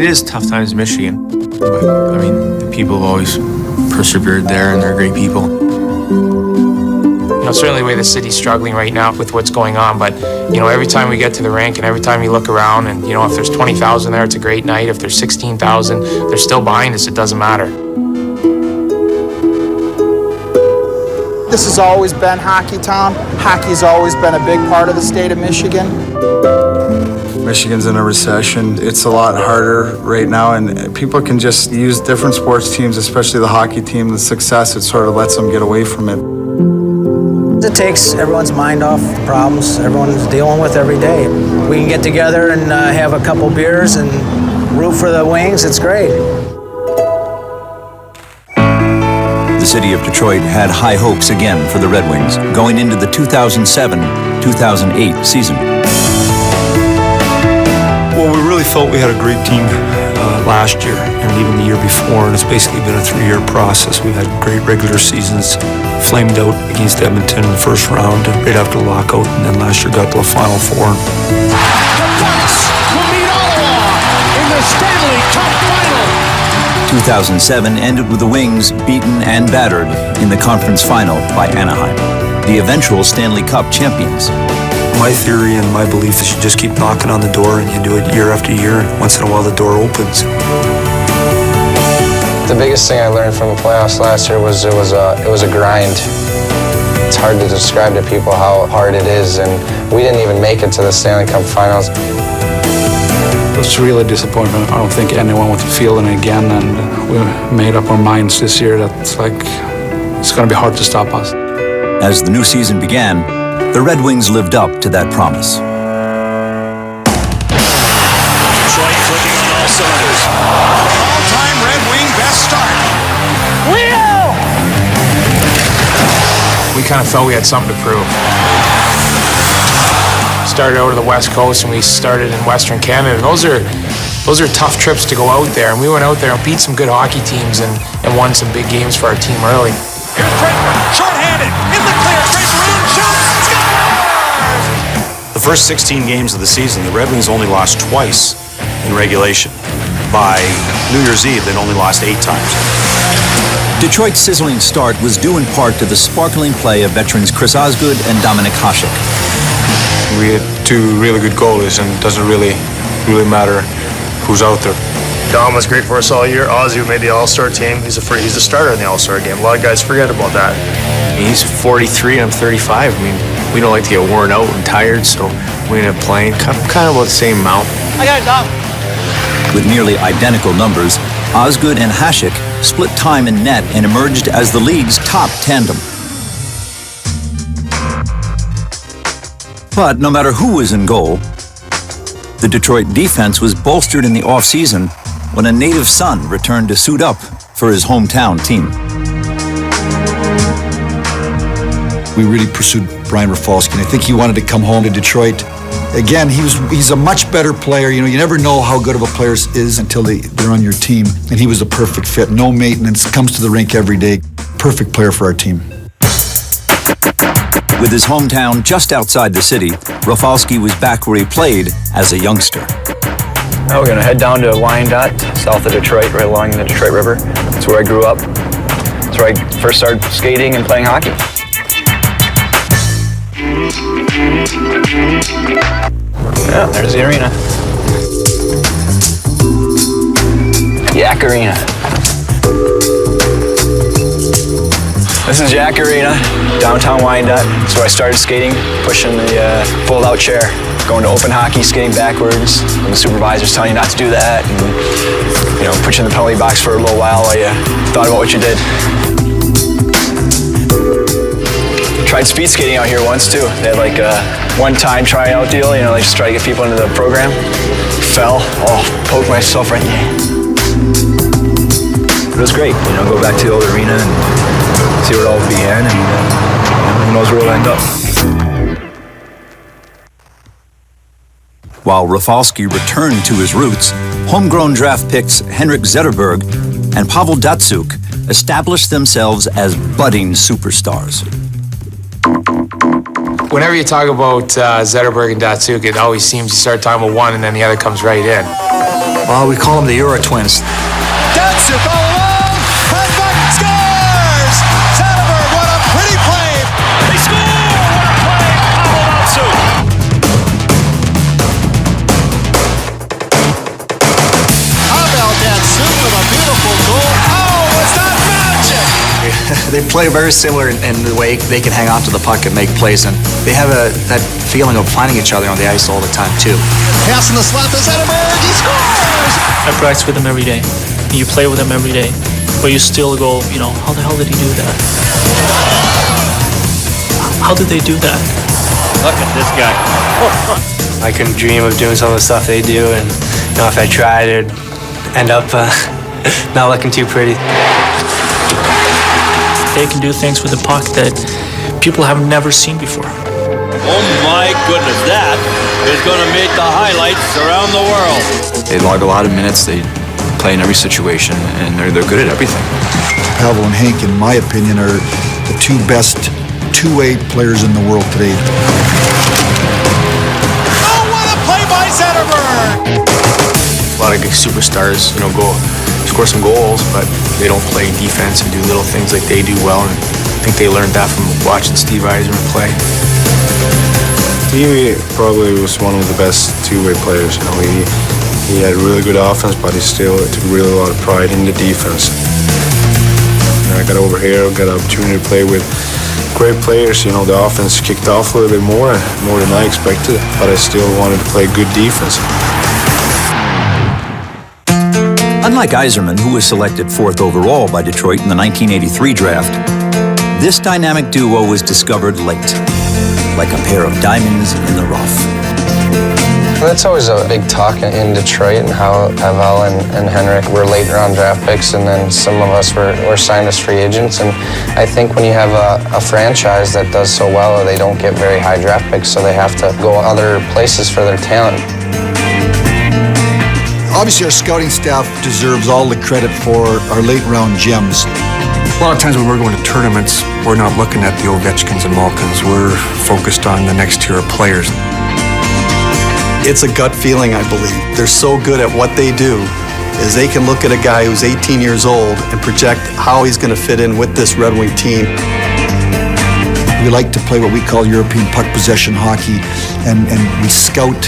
is tough times in Michigan, but I mean, the people have always persevered there, and they're great people. You know, certainly the way the city's struggling right now with what's going on, but, you know, every time we get to the rink and every time you look around and, you know, if there's 20,000 there, it's a great night. If there's 16,000, they're still behind us. It doesn't matter. This has always been hockey town. Hockey's always been a big part of the state of Michigan. Michigan's in a recession. It's a lot harder right now, and people can just use different sports teams, especially the hockey team. The success, it sort of lets them get away from it. It takes everyone's mind off the problems everyone's dealing with every day. We can get together and have a couple beers and root for the Wings. It's great. The city of Detroit had high hopes again for the Red Wings going into the 2007-2008 season. Well, we really felt we had a great team last year and even the year before, and it's basically been a 3-year process. We've had great regular seasons, flamed out against Edmonton in the first round right after the lockout, and then last year got to the Final Four. The Bucks will meet Ottawa in the Stanley Cup final. 2007 ended with the Wings beaten and battered in the conference final by Anaheim, the eventual Stanley Cup champions. My theory and my belief is you just keep knocking on the door and you do it year after year, and once in a while the door opens. The biggest thing I learned from the playoffs last year was it was a grind. It's hard to describe to people how hard it is, and we didn't even make it to the Stanley Cup finals. It's really a disappointment. I don't think anyone wants to feel it again, and we made up our minds this year that it's going to be hard to stop us. As the new season began, the Red Wings lived up to that promise. Detroit clicking on all cylinders. All-time Red Wing best start. We kind of felt we had something to prove. Started out of the West Coast and we started in Western Canada. And those are tough trips to go out there. And we went out there and beat some good hockey teams and won some big games for our team early. Here's Draper, short-handed, in the clear. Draper in, shoots, scores! The first 16 games of the season, the Red Wings only lost twice in regulation. By New Year's Eve, they'd only lost 8 times. Detroit's sizzling start was due in part to the sparkling play of veterans Chris Osgood and Dominik Hasek. We had 2 really good goalies, and it doesn't really matter who's out there. Dom was great for us all year. Ozzy made the All-Star team. He's the starter in the All-Star game. A lot of guys forget about that. I mean, he's 43 and I'm 35. I mean, we don't like to get worn out and tired, so we end up playing kind of about the same amount. I got it, Dom. With nearly identical numbers, Osgood and Hasek split time in net and emerged as the league's top tandem. But no matter who was in goal, the Detroit defense was bolstered in the offseason when a native son returned to suit up for his hometown team. We really pursued Brian Rafalski, and I think he wanted to come home to Detroit. Again, he's a much better player. You know, you never know how good of a player is until they're on your team, and he was a perfect fit. No maintenance, comes to the rink every day. Perfect player for our team. With his hometown just outside the city, Rafalski was back where he played as a youngster. Now we're going to head down to Wyandotte, south of Detroit, right along the Detroit River. That's where I grew up. That's where I first started skating and playing hockey. Yeah, there's the arena. Yak Arena. This is Yak Arena, downtown Wyandotte. That's where I started skating, pushing the fold-out chair, going to open hockey, skating backwards, and the supervisor's telling you not to do that, and put you in the penalty box for a little while you thought about what you did. Tried speed skating out here once too. They had like a one-time tryout deal, they just try to get people into the program. Fell, poked myself right in the head. But it was great, go back to the old arena and see where it all began, and who knows where it'll end up. While Rafalski returned to his roots, homegrown draft picks Henrik Zetterberg and Pavel Datsyuk established themselves as budding superstars. Whenever you talk about Zetterberg and Datsyuk, it always seems you start talking about one and then the other comes right in. Well, we call them the Euro Twins. Datsuk all alone. Hedberg scores. Zetterberg, what a pretty play. They score. What a play. Pavel Datsuk. Pavel Datsuk with a beautiful goal. Oh, it's not magic. They play very similar in the way they can hang on to the puck and make plays, and they have that feeling of finding each other on the ice all the time too. Pass in the slot to Zetterberg. He scores. I practice with them every day. You play with them every day, but you still go, how the hell did he do that? How did they do that? Look at this guy. I couldn't dream of doing some of the stuff they do, and if I tried, it'd end up not looking too pretty. They can do things with the puck that people have never seen before. Oh my goodness, that is going to make the highlights around the world. They log a lot of minutes, they play in every situation, and they're good at everything. Pavel and Hank, in my opinion, are the two best two-way players in the world today. Oh, what a play by Zetterberg! A lot of good superstars, go score some goals, but they don't play defense and do little things like they do well. And I think they learned that from watching Steve Yzerman play. Stevie probably was one of the best two-way players. He had really good offense, but he still took really a lot of pride in the defense. I got over here, got an opportunity to play with great players. The offense kicked off a little bit more than I expected, but I still wanted to play good defense. Unlike Yzerman, who was selected 4th overall by Detroit in the 1983 draft, this dynamic duo was discovered late, like a pair of diamonds in the rough. That's always a big talk in Detroit, and how Pavel and Henrik were late round draft picks, and then some of us were signed as free agents. And I think when you have a franchise that does so well, they don't get very high draft picks, so they have to go other places for their talent. Obviously, our scouting staff deserves all the credit for our late-round gems. A lot of times when we're going to tournaments, we're not looking at the Ovechkins and Malkins. We're focused on the next tier of players. It's a gut feeling, I believe. They're so good at what they do, is they can look at a guy who's 18 years old and project how he's going to fit in with this Red Wing team. We like to play what we call European puck possession hockey, and we scout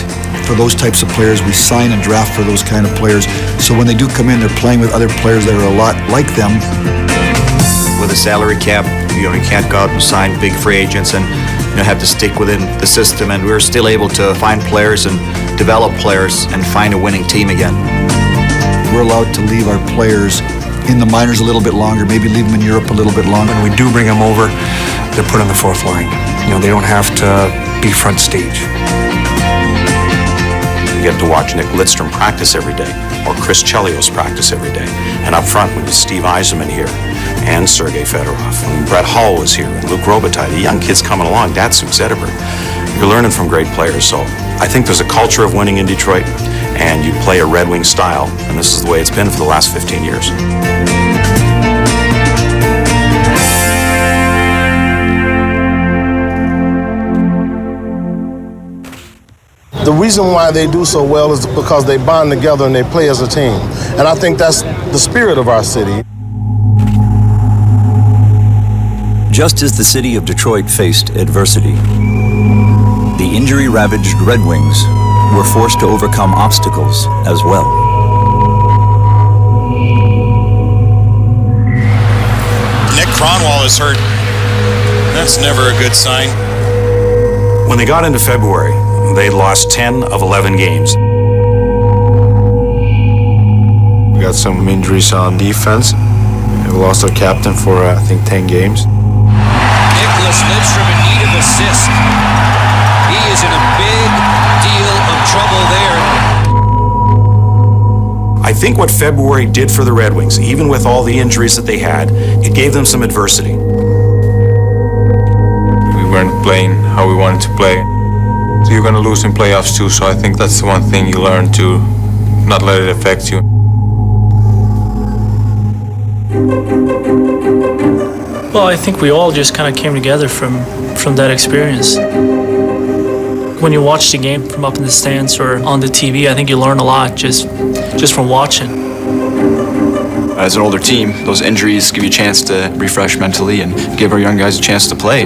for those types of players. We sign and draft for those kind of players. So when they do come in, they're playing with other players that are a lot like them. With a salary cap, you can't go out and sign big free agents and have to stick within the system, and we're still able to find players and develop players and find a winning team again. We're allowed to leave our players in the minors a little bit longer, maybe leave them in Europe a little bit longer. When we do bring them over, they're put on the 4th line. They don't have to be front stage. You get to watch Nick Lidstrom practice every day, or Chris Chelios practice every day. And up front, we had Steve Yzerman here, and Sergei Fedorov, and Brett Hull was here, and Luc Robitaille, the young kids coming along, Datsuk, Zetterberg. You're learning from great players, so I think there's a culture of winning in Detroit, and you play a Red Wing style, and this is the way it's been for the last 15 years. The reason why they do so well is because they bond together and they play as a team. And I think that's the spirit of our city. Just as the city of Detroit faced adversity, the injury-ravaged Red Wings were forced to overcome obstacles as well. Nick Kronwall is hurt. That's never a good sign. When they got into February, they'd lost 10 of 11 games. We got some injuries on defense. We lost our captain for, I think, 10 games. Nicholas Lidstrom in need of assist. He is in a big deal of trouble there. I think what February did for the Red Wings, even with all the injuries that they had, it gave them some adversity. We weren't playing how we wanted to play. So you're going to lose in playoffs too, so I think that's the one thing you learn, to not let it affect you. Well, I think we all just kind of came together from that experience. When you watch the game from up in the stands or on the TV, I think you learn a lot just from watching. As an older team, those injuries give you a chance to refresh mentally and give our young guys a chance to play.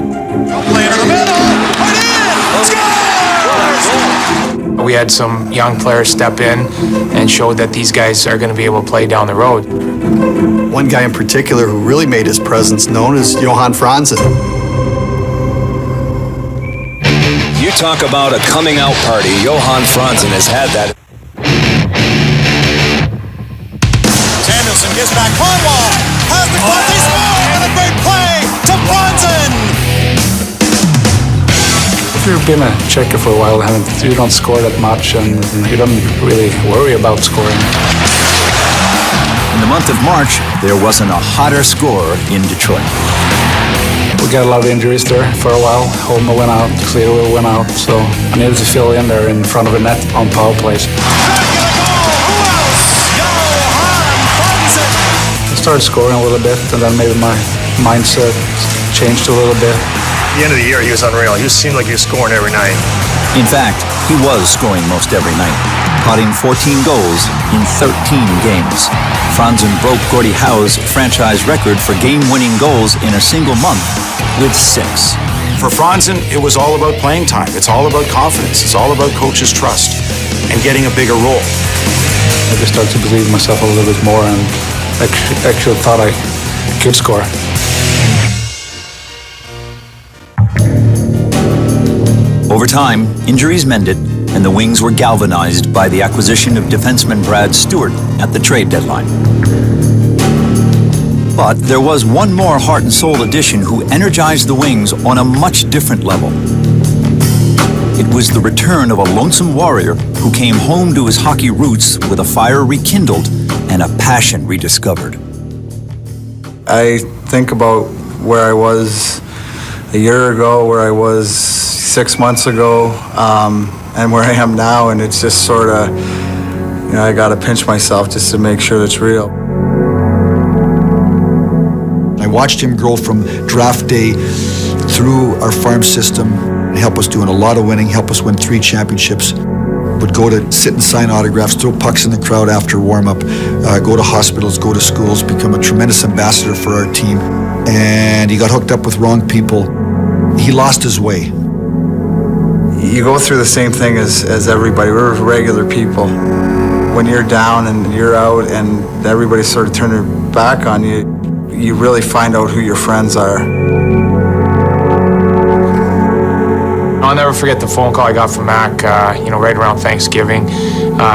We had some young players step in and showed that these guys are going to be able to play down the road. One guy in particular who really made his presence known is Johan Franzen. You talk about a coming out party. Johan Franzen has had that. Samuelson gets back. Cornwall has the glove. They score! And a great play to Franzen! If you've been a checker for a while, you don't score that much and you don't really worry about scoring. In the month of March, there wasn't a hotter scorer in Detroit. We got a lot of injuries there for a while. Holmer went out, Clearwell went out, so I needed to fill in there in front of a net on power plays. I started scoring a little bit, and then maybe my mindset changed a little bit. At the end of the year, he was unreal. He seemed like he was scoring every night. In fact, he was scoring most every night, potting 14 goals in 13 games. Franzen broke Gordie Howe's franchise record for game-winning goals in a single month with 6. For Franzen, it was all about playing time. It's all about confidence. It's all about coach's trust and getting a bigger role. I just started to believe in myself a little bit more and actually thought I could score. Over time, injuries mended, and the Wings were galvanized by the acquisition of defenseman Brad Stewart at the trade deadline. But there was one more heart and soul addition who energized the Wings on a much different level. It was the return of a lonesome warrior who came home to his hockey roots with a fire rekindled and a passion rediscovered. I think about where I was a year ago, where I was 6 months ago, and where I am now, and it's just sort of, I got to pinch myself just to make sure it's real. I watched him grow from draft day through our farm system, help us doing a lot of winning, help us win 3 championships. Would go to sit and sign autographs, throw pucks in the crowd after warm-up, go to hospitals, go to schools, become a tremendous ambassador for our team. And he got hooked up with wrong people. He lost his way. You go through the same thing as everybody. We're regular people. When you're down and you're out and everybody's sort of turning their back on you, you really find out who your friends are. I'll never forget the phone call I got from Mac, right around Thanksgiving.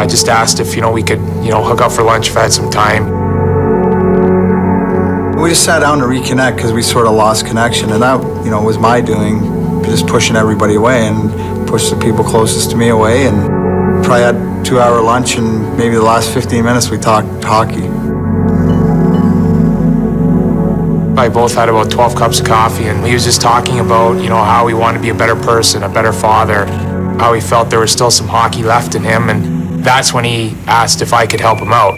Just asked if, we could, hook up for lunch if I had some time. We just sat down to reconnect because we sort of lost connection, and that, was my doing, just pushing everybody away and pushed the people closest to me away, and probably had a 2-hour lunch, and maybe the last 15 minutes we talked hockey. I both had about 12 cups of coffee, and he was just talking about, how he wanted to be a better person, a better father, how he felt there was still some hockey left in him, and that's when he asked if I could help him out.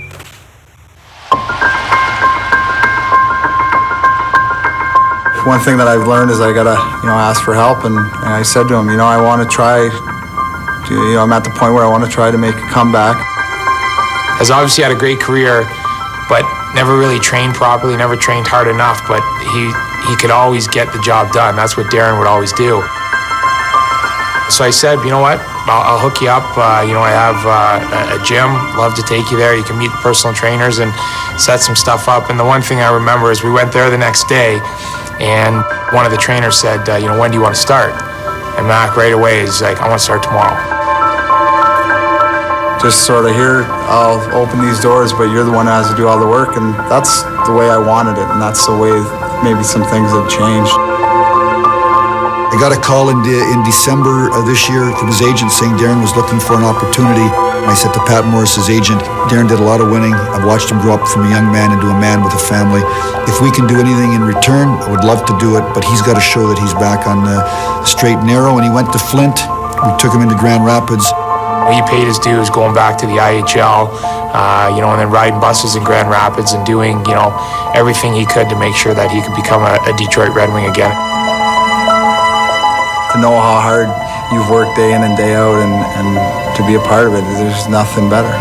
One thing that I've learned is I gotta, ask for help, and I said to him, I want to try, I'm at the point where I want to try to make a comeback. Has obviously had a great career, but never really trained properly, never trained hard enough, but he could always get the job done. That's what Darren would always do. So I said, you know what, I'll hook you up. I have a gym, love to take you there. You can meet the personal trainers and set some stuff up. And the one thing I remember is we went there the next day, and one of the trainers said, when do you want to start? And Mac right away is like, I want to start tomorrow. Just sort of here, I'll open these doors, but you're the one who has to do all the work, and that's the way I wanted it, and that's the way maybe some things have changed. I got a call in December of this year from his agent saying Darren was looking for an opportunity. I said to Pat Morris, his agent, Darren did a lot of winning. I've watched him grow up from a young man into a man with a family. If we can do anything in return, I would love to do it, but he's got to show that he's back on the straight and narrow. And he went to Flint. We took him into Grand Rapids. He paid his dues going back to the IHL, and then riding buses in Grand Rapids and doing, everything he could to make sure that he could become a Detroit Red Wing again. To know how hard you've worked day in and day out, and to be a part of it, there's nothing better.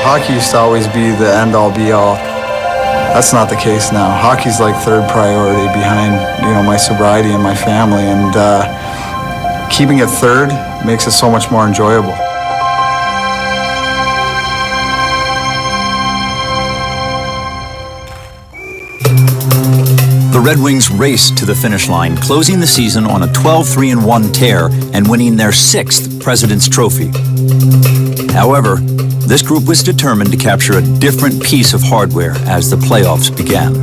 Hockey used to always be the end-all be-all. That's not the case now. Hockey's like third priority behind, my sobriety and my family, and keeping it third makes it so much more enjoyable. The Red Wings raced to the finish line, closing the season on a 12-3-1 tear and winning their 6th President's Trophy. However, this group was determined to capture a different piece of hardware as the playoffs began.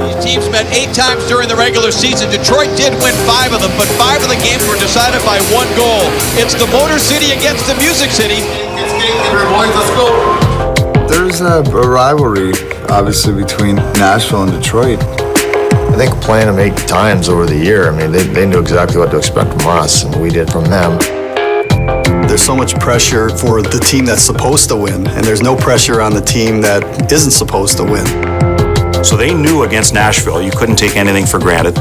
These teams met 8 times during the regular season. Detroit did win 5 of them, but 5 of the games were decided by 1 goal. It's the Motor City against the Music City. Let's go. There's a rivalry, obviously, between Nashville and Detroit. I think playing them 8 times over the year, they knew exactly what to expect from us, and we did from them. There's so much pressure for the team that's supposed to win, and there's no pressure on the team that isn't supposed to win. So they knew against Nashville you couldn't take anything for granted.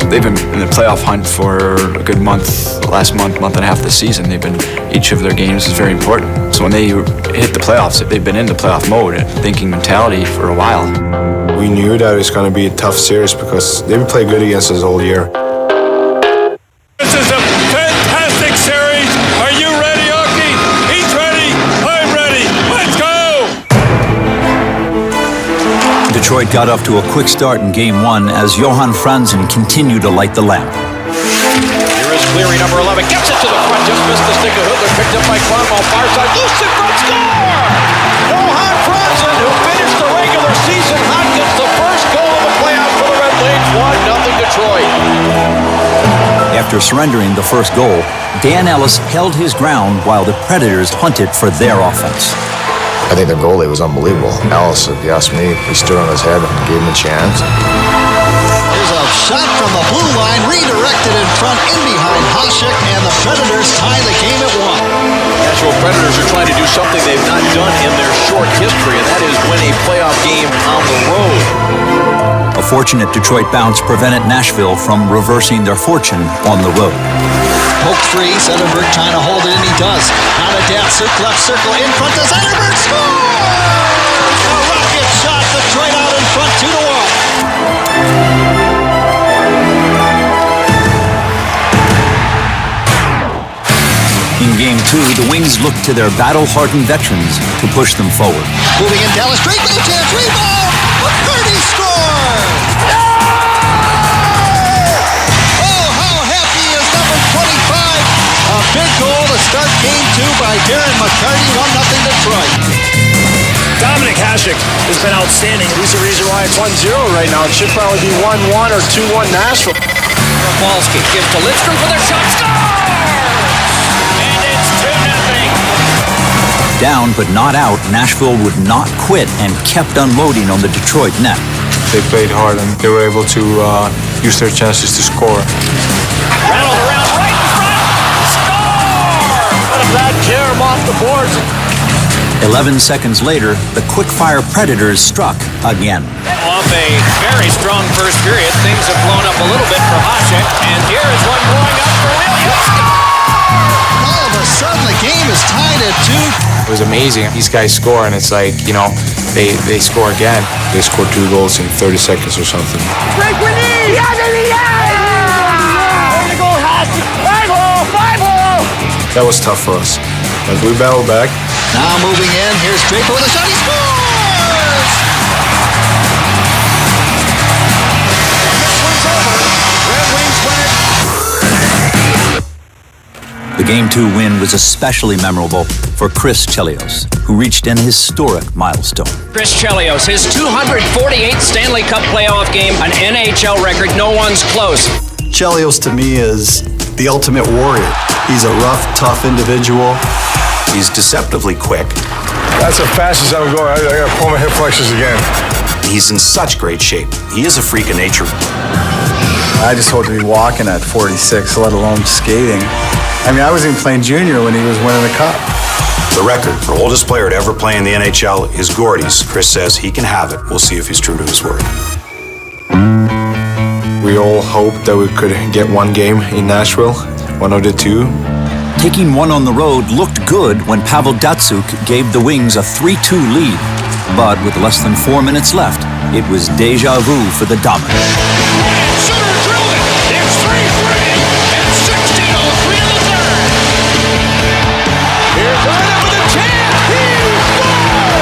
They've been in the playoff hunt for a good month, last month and a half of the season. Each of their games is very important. So when they hit the playoffs, they've been in the playoff mode, thinking mentality for a while. We knew that it was going to be a tough series because they would play good against us all year. This is a fantastic series. Are you ready, Oki? He's ready. I'm ready. Let's go! Detroit got off to a quick start in Game 1 as Johan Franzen continued to light the lamp. Here is Cleary, number 11. Gets it to the front. Just missed the stick of Hitler. Picked up by Cronwell. Far side. Loose in front. Score! Johan Franzen, who finished the regular season hot, gets the first goal of the playoffs for the Red Wings. 1-0 Detroit. After surrendering the first goal, Dan Ellis held his ground while the Predators hunted for their offense. I think the goalie was unbelievable. Ellis, if you ask me, he stood on his head and gave him a chance. Here's a shot from the blue line, redirected in front, in behind Hasek, and the Predators tie the game at 1. Nashville Predators are trying to do something they've not done in their short history, and that is win a playoff game on the road. A fortunate Detroit bounce prevented Nashville from reversing their fortune on the road. Poke free, Zetterberg trying to hold it, and he does. Now to Datsuk, left circle, in front to Zetterberg, scores! A rocket shot, Detroit out in front, 2-1. In Game 2, the Wings looked to their battle-hardened veterans to push them forward. Moving in Dallas, great goal chance, rebound! McCarty scores! Oh, how happy is number 25? A big goal to start Game 2 by Darren McCarty, 1-0 Detroit. Dominik Hasek has been outstanding. He's the reason why it's 1-0 right now. It should probably be 1-1 or 2-1 Nashville. Rafalski gives to Lidstrom for their shot. Score! And it's 2-0. Down but not out, Nashville would not quit and kept unloading on the Detroit net. They played hard and they were able to use their chances to score. Rattled around right in front. Score! What a bad carom off the boards. 11 seconds later, the quick-fire Predators struck again. Off a very strong first period, things have blown up a little bit for Hasek, and here is one blowing up for Williams. All of a sudden, the game is tied at 2. It was amazing. These guys score, and it's like, they score again. They scored 2 goals in 30 seconds or something. Break Winnie! Yeah! Way to go, Hasek! 5-0! That was tough for us, but we battled back. Now moving in, here's Draper with a shot, he scores! This one's over. Red Wings win it. The Game 2 win was especially memorable for Chris Chelios, who reached an historic milestone. Chris Chelios, his 248th Stanley Cup playoff game, an NHL record, no one's close. Chelios to me is the ultimate warrior. He's a rough, tough individual. He's deceptively quick. That's the fastest I'm going. I got to pull my hip flexors again. He's in such great shape. He is a freak of nature. I just hope to be walking at 46, let alone skating. I wasn't even playing junior when he was winning the cup. The record for oldest player to ever play in the NHL is Gordy's. Chris says he can have it. We'll see if he's true to his word. We all hoped that we could get one game in Nashville, one of the two. Taking one on the road looked good when Pavel Datsyuk gave the Wings a 3-2 lead. But with less than 4 minutes left, it was déjà vu for the Dominant. Sutter drilled it. It's 3-3 and 16:03 in the third. Here's Arnott with a chance. He scores!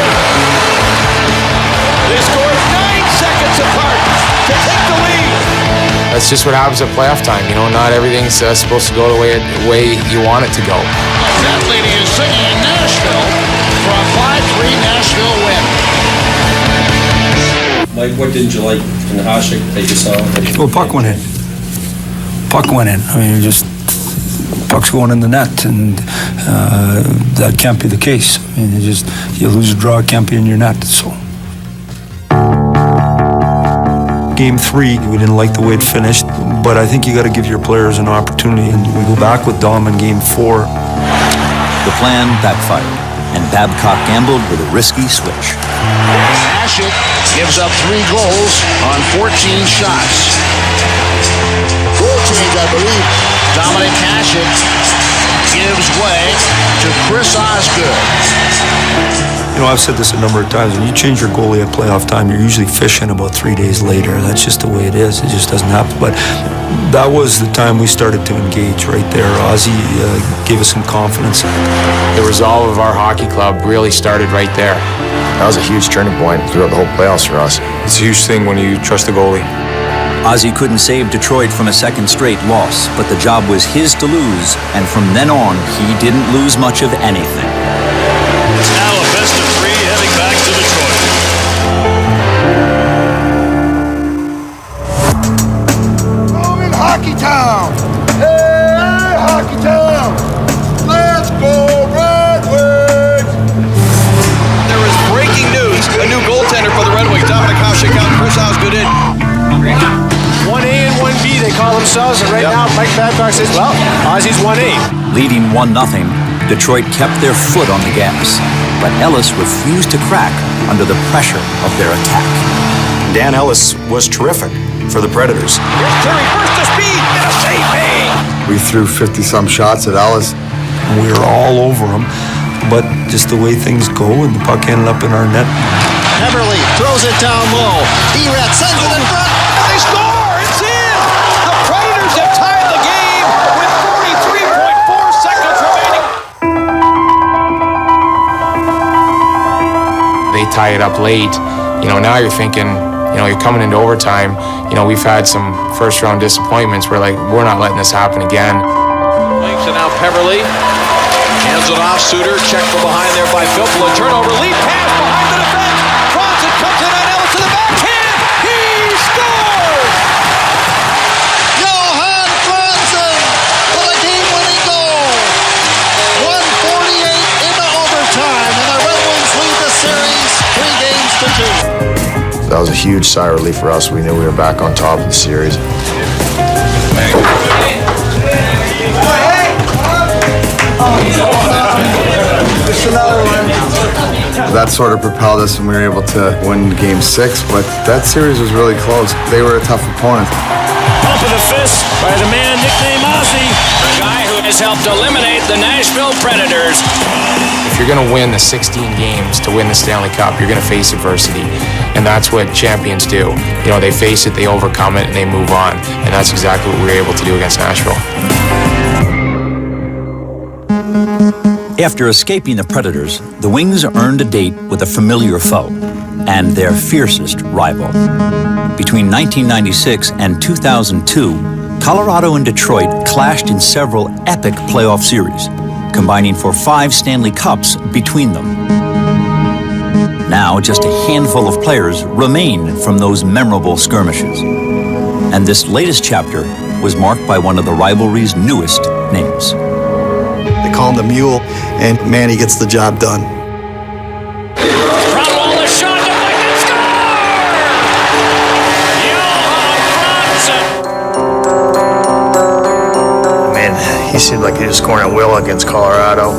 They scored 9 seconds apart to take the lead. That's just what happens at playoff time. You know, not everything's supposed to go the way you want it to go. That lady is singing in Nashville for a 5-3 Nashville win. Mike, what didn't you like in the Hasek that you saw? Well, puck went in. Puck went in. I mean, just puck's going in the net, and that can't be the case. I mean, you lose a draw, it can't be in your net. So. Game 3, we didn't like the way it finished, but I think you got to give your players an opportunity, and we go back with Dom in Game 4. The plan backfired, and Babcock gambled with a risky switch. Hasek gives up 3 goals on 14 shots. Goal change, I believe. Dominic Hasek gives way to Chris Osgood. You know, I've said this a number of times. When you change your goalie at playoff time, you're usually fishing about 3 days later. That's just the way it is. It just doesn't happen. But that was the time we started to engage right there. Ozzy gave us some confidence. The resolve of our hockey club really started right there. That was a huge turning point throughout the whole playoffs for us. It's a huge thing when you trust the goalie. Ozzy couldn't save Detroit from a second straight loss, but the job was his to lose, and from then on, he didn't lose much of anything. It's now a best of 3 heading back to Detroit. Home in Hockey Town! Hey, Hockey Town! Let's go, Redwings! There is breaking news. A new goaltender for the Redwings. Dominic Hasek out, Chris Osgood in. 1A and 1B, they call themselves, and right now Mike Babcock says, well, Ozzy's 1A. Leading 1-0, Detroit kept their foot on the gas, but Ellis refused to crack under the pressure of their attack. Dan Ellis was terrific for the Predators. Here's Terry, burst to speed, and a save made. We threw 50-some shots at Ellis. We were all over him, but just the way things go, and the puck ended up in our net. Everly throws it down low. Erat sends it in front, and they score! It's in! The Predators have tied the game with 43.4 seconds remaining. They tie it up late. You know, now you're thinking, you know, you're coming into overtime. You know, we've had some first-round disappointments. We're like, we're not letting this happen again. Thanks, and now Peverly hands it off. Suter checked from behind there by Filppula. Turnover, lead pass behind the defense. Franzen comes in on Ellis to the backhand. He scores! Johan Franzen for the game-winning goal. 1:48 into overtime, and the Red Wings lead the series 3 games to 2. That was a huge sigh of relief for us. We knew we were back on top of the series. Just another one. That sort of propelled us, and we were able to win Game 6, but that series was really close. They were a tough opponent. Pump of the fist by the man nicknamed Ozzy. The guy who has helped eliminate the Nashville Predators. If you're going to win the 16 games to win the Stanley Cup, you're going to face adversity. And that's what champions do. You know, they face it, they overcome it, and they move on. And that's exactly what we were able to do against Nashville. After escaping the Predators, the Wings earned a date with a familiar foe and their fiercest rival. Between 1996 and 2002, Colorado and Detroit clashed in several epic playoff series, combining for 5 Stanley Cups between them. Now, just a handful of players remain from those memorable skirmishes. And this latest chapter was marked by one of the rivalry's newest names. They call him the Mule, and man, he gets the job done. Cromwell, the shot, deflected, score! Johan Franzen. Man, he seemed like he was scoring at will against Colorado.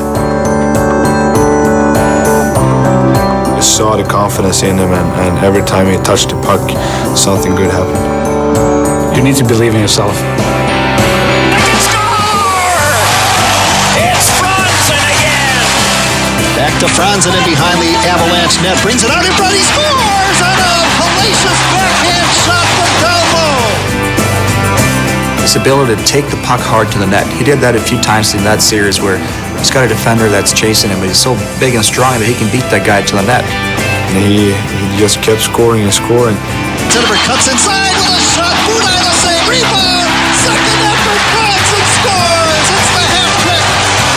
saw the confidence in him, and every time he touched the puck, something good happened. You need to believe in yourself. Back to Franzen and behind the Avalanche net. Brings it out in front. He scores on a hellacious backhand shot from down low. His ability to take the puck hard to the net. He did that a few times in that series where he's got a defender that's chasing him, but he's so big and strong that he can beat that guy to the net. And he just kept scoring and scoring. Zetterberg cuts inside with a shot. Budai the save. Rebound. Second effort. Franzen scores. It's the hat trick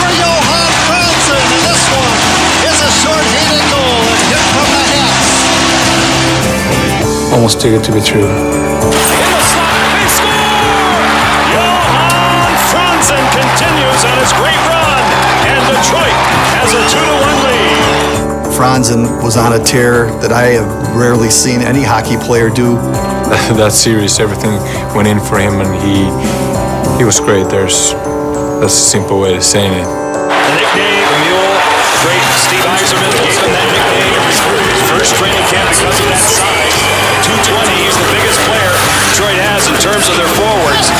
for Johan Franzen. And this one is a short-handed goal and hit from the Hats. Almost too good to be true. Johan Franzen continues on his great run, and Detroit has a 2-1 lead. Franzen was on a tear that I have rarely seen any hockey player do. That series, everything went in for him, and he was great. That's a simple way of saying it. The nickname, Mule, great Steve Yzerman gave him that nickname. First training camp because of that size. 220, he's the biggest player Detroit has in terms of their forwards.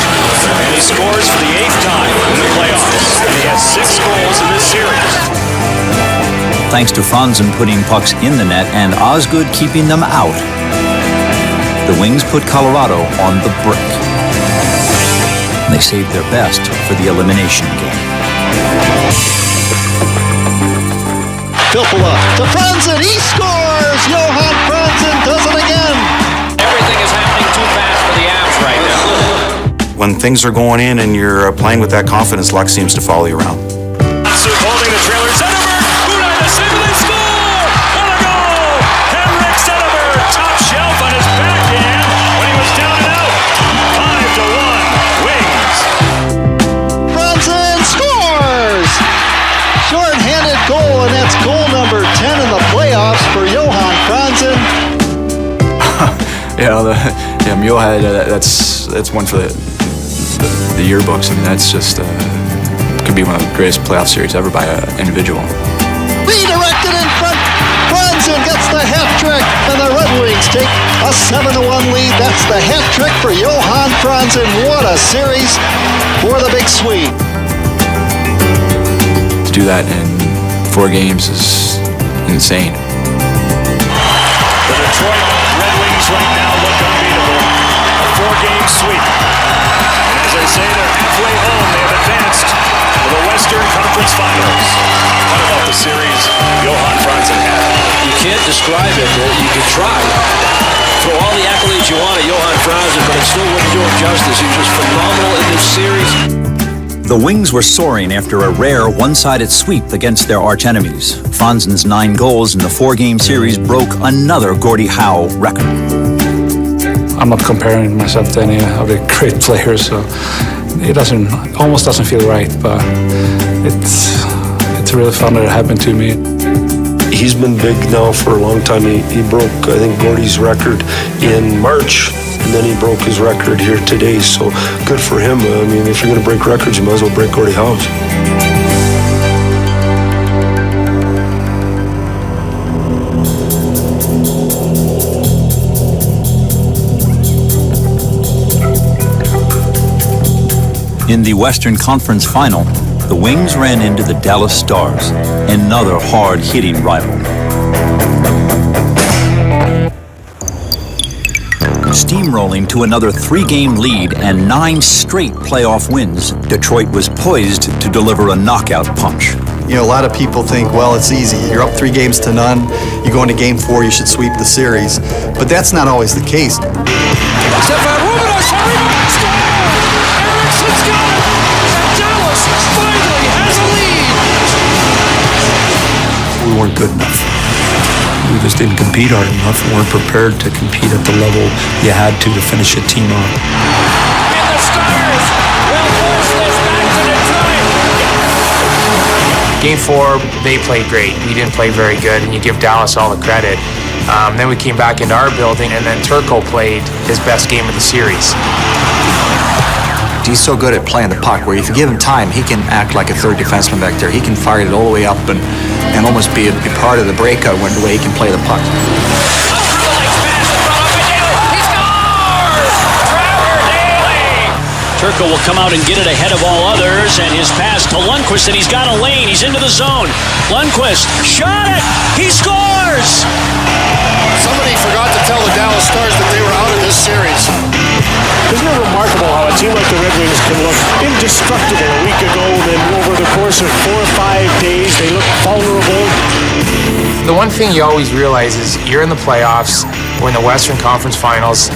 And he scores for the 8th time in the playoffs. And he has 6 goals in this series. Thanks to Franzen putting pucks in the net and Osgood keeping them out, the Wings put Colorado on the brink. They saved their best for the elimination game. Filppula to Franzen. He scores. Johan Franzen does it again. Everything is happening too fast for the Avs right now. When things are going in and you're playing with that confidence, luck seems to follow you around. Holding the trailer, Zetterberg. Budai the save, and they score. What a goal! Henrik Zetterberg, top shelf on his backhand when he was down and out. 5-1, Wings. Franzen scores. Short-handed goal, and that's goal number 10 in the playoffs for Johan Franzen. Mule had that's one for the yearbooks. I mean, that's just could be one of the greatest playoff series ever by an individual. Redirected in front. Franzen gets the hat trick, and the Red Wings take a 7-1 lead. That's the hat trick for Johan Franzen. What a series for the Big Swede. To do that in 4 games is insane. The Detroit Red Wings right now look unbeatable. A 4-game sweep. And as I say, they're halfway home. They have advanced to the Western Conference Finals. What about the series Johan Franzen had? You can't describe it. You can try. Throw all the accolades you want at Johan Franzen, but it still wouldn't do him justice. He was just phenomenal in this series. The Wings were soaring after a rare one-sided sweep against their archenemies. Franzen's 9 goals in the 4-game series broke another Gordie Howe record. I'm not comparing myself to any of the great players, so it almost doesn't feel right, but it's really fun that it happened to me. He's been big now for a long time. He broke, I think, Gordie's record in March, and then he broke his record here today, so good for him. I mean, if you're going to break records, you might as well break Gordie Howe's. In the Western Conference Final, the Wings ran into the Dallas Stars, another hard-hitting rival. Steamrolling to another 3-game lead and 9 straight playoff wins, Detroit was poised to deliver a knockout punch. You know, a lot of people think, well, it's easy. You're up 3-0. You go into Game 4, you should sweep the series. But that's not always the case. We weren't good enough. We just didn't compete hard enough. We weren't prepared to compete at the level you had to finish a team off. And the Stars will force this back to Detroit. Game 4, they played great. We didn't play very good, and you give Dallas all the credit. Then we came back into our building, and then Turco played his best game of the series. He's so good at playing the puck where if you give him time, he can act like a third defenseman back there. He can fire it all the way up and and almost be part of the breakout when the way he can play the puck. Turco will come out and get it ahead of all others, and his pass to Lundqvist, and he's got a lane. He's into the zone. Lundqvist shot it. He scores. Somebody forgot to tell the Dallas Stars that they were out of this series. Isn't it remarkable how a team like the Red Wings can look indestructible a week ago, then over the course of 4 or 5 days, they look vulnerable? The one thing you always realize is you're in the playoffs, we're in the Western Conference Finals.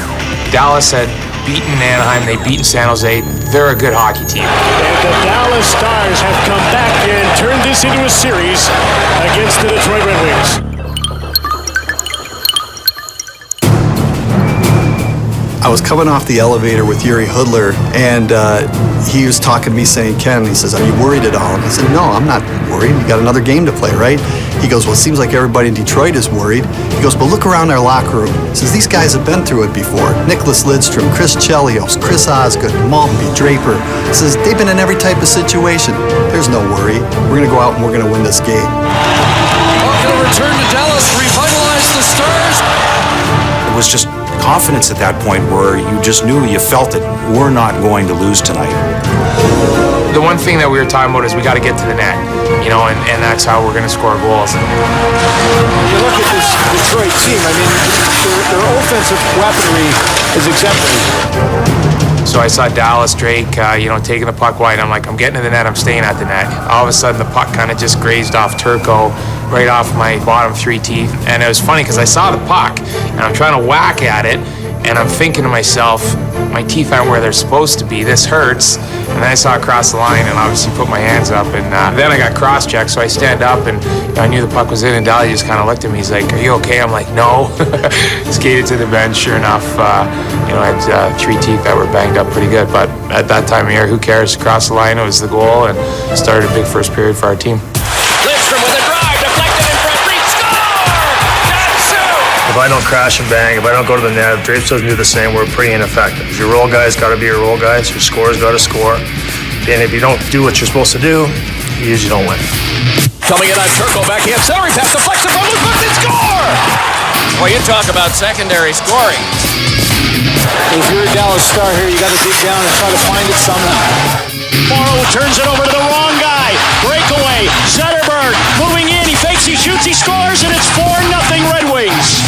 Dallas had beaten Anaheim, they've beaten San Jose. They're a good hockey team. And the Dallas Stars have come back and turned this into a series against the Detroit Red Wings. I was coming off the elevator with Yuri Hudler, and he was talking to me saying, Ken, he says, are you worried at all? And I said, no, I'm not worried. We got another game to play, right? He goes, well, it seems like everybody in Detroit is worried. He goes, but look around our locker room. He says, these guys have been through it before. Nicholas Lidstrom, Chris Chelios, Chris Osgood, Maltby, Draper. He says, they've been in every type of situation. There's no worry. We're going to go out and we're going to win this game. Puck will return to Dallas, revitalize the Stars. It was just confidence at that point where you just knew, you felt it, we're not going to lose tonight. The one thing that we were talking about is we got to get to the net, and that's how we're going to score goals. You look at this Detroit team, I mean, their offensive weaponry is exemplary. So I saw Dallas, Drake, taking the puck wide. I'm like, I'm getting to the net, I'm staying at the net. All of a sudden, the puck kind of just grazed off Turco, right off my bottom 3 teeth. And it was funny because I saw the puck, and I'm trying to whack at it, and I'm thinking to myself, my teeth aren't where they're supposed to be. This hurts. And then I saw it cross the line, and obviously put my hands up. And then I got cross-checked, so I stand up, and I knew the puck was in. And Dali just kind of looked at me. He's like, "Are you okay?" I'm like, "No." Skated to the bench. Sure enough, I had 3 teeth that were banged up pretty good. But at that time of year, who cares? Cross the line, it was the goal, and started a big first period for our team. Lidstrom with a drive, deflected in front, Reed, score! Datsu! If I don't crash and bang, if I don't go to the net, if Drapes doesn't do the same, we're pretty ineffective. Your role guys got to be your role guys. Your scorers got to score. And if you don't do what you're supposed to do, you usually don't win. Coming in on Turco, backhand celery pass, deflection from loose puck, and score! Well, you talk about secondary scoring. If you're a Dallas Star here, you got to dig down and try to find it somehow. Morrow turns it over to the wrong guy. Breakaway. Zetterberg moving in. He fakes, he shoots, he scores, and it's 4-0 Red Wings.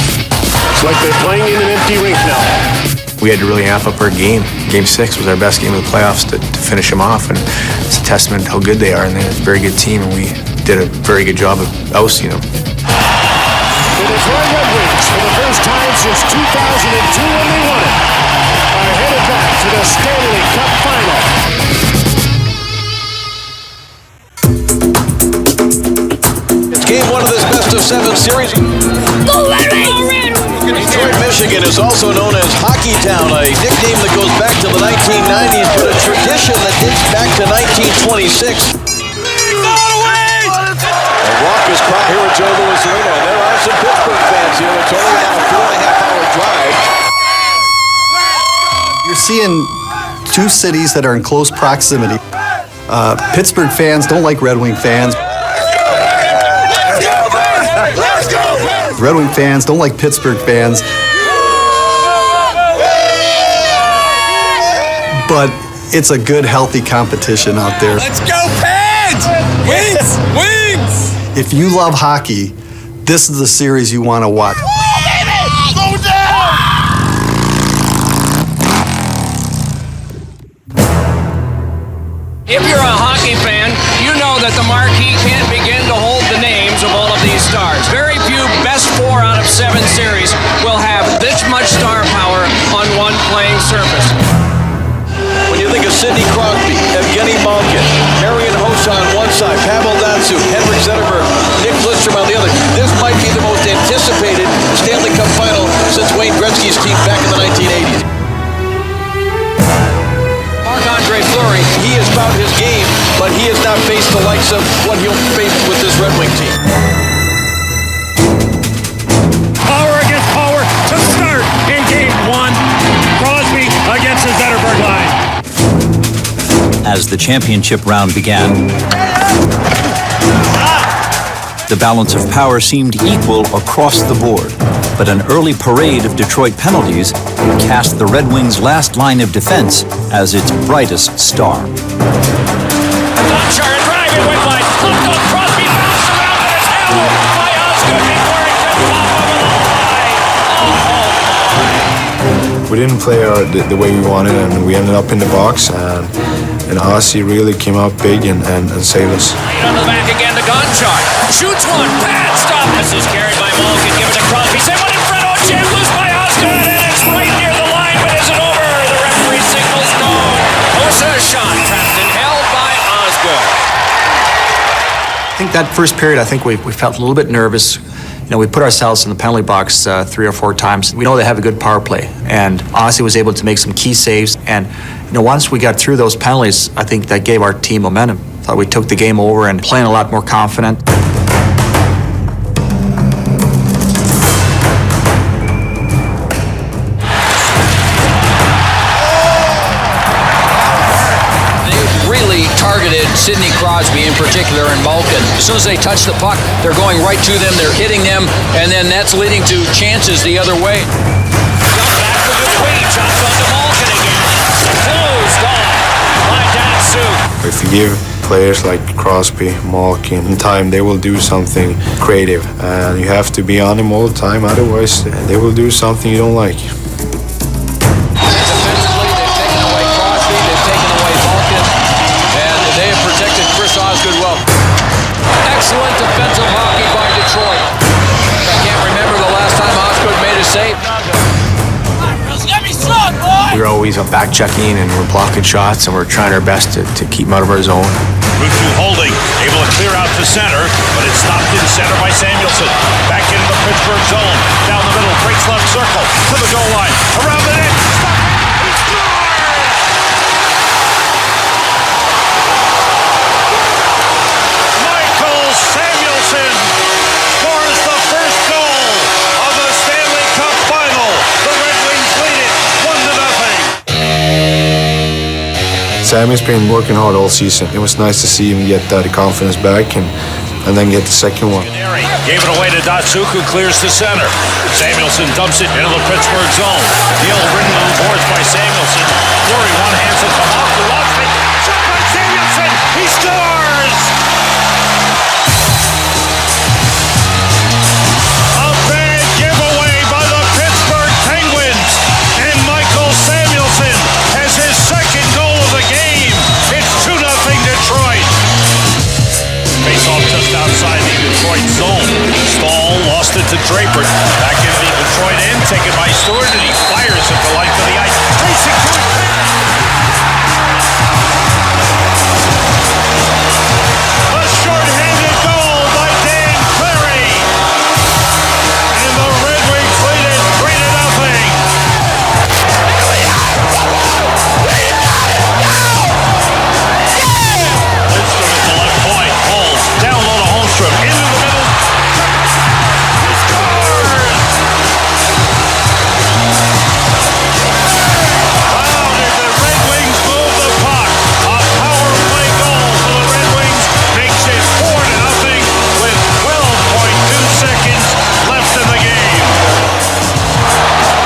It's like they're playing in an empty rink now. We had to really amp up our game. Game 6 was our best game of the playoffs to finish them off, and it's a testament to how good they are, and they're a very good team, and we did a very good job of ousting them. The Detroit Red Wings, for the first time since 2002 when they won it, are headed back to the Stanley Cup Final. It's game 1 of this best-of-7 series. Go Red Wings! Detroit, Michigan is also known as Hockey Town, a nickname that goes back to the 1990s, but a tradition that dates back to 1926. The walk is caught here at Joe Louis Arena, and there are some Pittsburgh fans here. It's only about a 4.5-hour drive. You're seeing 2 cities that are in close proximity. Pittsburgh fans don't like Red Wing fans. Red Wing fans don't like Pittsburgh fans. But it's a good, healthy competition out there. Let's go, Peds! Wings! Wings! If you love hockey, this is the series you want to watch. Go down! If you're a hockey fan, you know that the marquee can't begin to hold the names of all of these stars. Very few best 4 out of 7 series will have this much star power on one playing surface. When you think of Sidney Crosby, Evgeny Malkin, Marian Hossa on one side, Pavel Datsyuk, Henrik Zetterberg, Nick Lidstrom on the other, this might be the most anticipated Stanley Cup final since Wayne Gretzky's team back in the 1980s. Marc-Andre Fleury, he has found his game, but he has not faced the likes of what he'll face with this Red Wing team. Power against power to start in game 1. Crosby against the Zetterberg line. As the championship round began, The balance of power seemed equal across the board, but an early parade of Detroit penalties cast the Red Wings' last line of defense as its brightest star. Shot drive, it went wide. Flipped on Crosby, bounced around and it's held by Osgood before it could pop over the line. We didn't play the way we wanted, and we ended up in the box, and Ozzy really came out big and saved us. On the back again, the gun shot. Shoots one, bad stop. This is carried by Malkin, give it to Crosby. Save one in front, oh, jammed loose by Osgood, and it's right near the line, but is it over? The referee signals no. Osa shot, trapped and held by Osgood. I think that first period, we felt a little bit nervous. You know, we put ourselves in the penalty box 3 or 4 times. We know they have a good power play, and Ozzy was able to make some key saves. And you know, once we got through those penalties, I think that gave our team momentum. Thought we took the game over and playing a lot more confident. Targeted Sidney Crosby in particular and Malkin. As soon as they touch the puck, they're going right to them, they're hitting them, and then that's leading to chances the other way. Back with the tweet, shots on to Malkin again. Closed off by Datsyuk. If you give players like Crosby, Malkin time, they will do something creative, and you have to be on them all the time, otherwise they will do something you don't like. Osgood well. Excellent defensive hockey by Detroit. I can't remember the last time Osgood made a save. We're always back checking and we're blocking shots and we're trying our best to keep them out of our zone. Route 2 holding, able to clear out to center, but it's stopped in center by Samuelson. Back into the Pittsburgh zone, down the middle, breaks left circle, to the goal line, around the net, stop, he scores! Samuelson scores the first goal of the Stanley Cup final. The Red Wings lead it 1-0. Sammy's been working hard all season. It was nice to see him get the confidence back and then get the second one. Gave it away to Datsyuk, who clears to center. Samuelson dumps it into the Pittsburgh zone. Neal ridden on the boards by Samuelson. Fleury one-hands it to Hoffman. Lost it. Shot by Samuelson. He scores! A big giveaway by the Pittsburgh Penguins. And Michael Samuelson has his second goal of the game. It's 2-0 Detroit. Face-off just outside the Detroit zone. Stahl lost it to Draper. Back into the Detroit end, taken by Stewart, and he fires it to length of the ice. Racing to it. A short-handed goal by Dan Cleary. And the Red Wings lead it 3-0. Lindstrom at the left point. Holds. Down low to Holmstrom. Into the middle. He scores! Wow, did the Red Wings move the puck? A power play goal for the Red Wings makes it 4-0 with 12.2 seconds left in the game.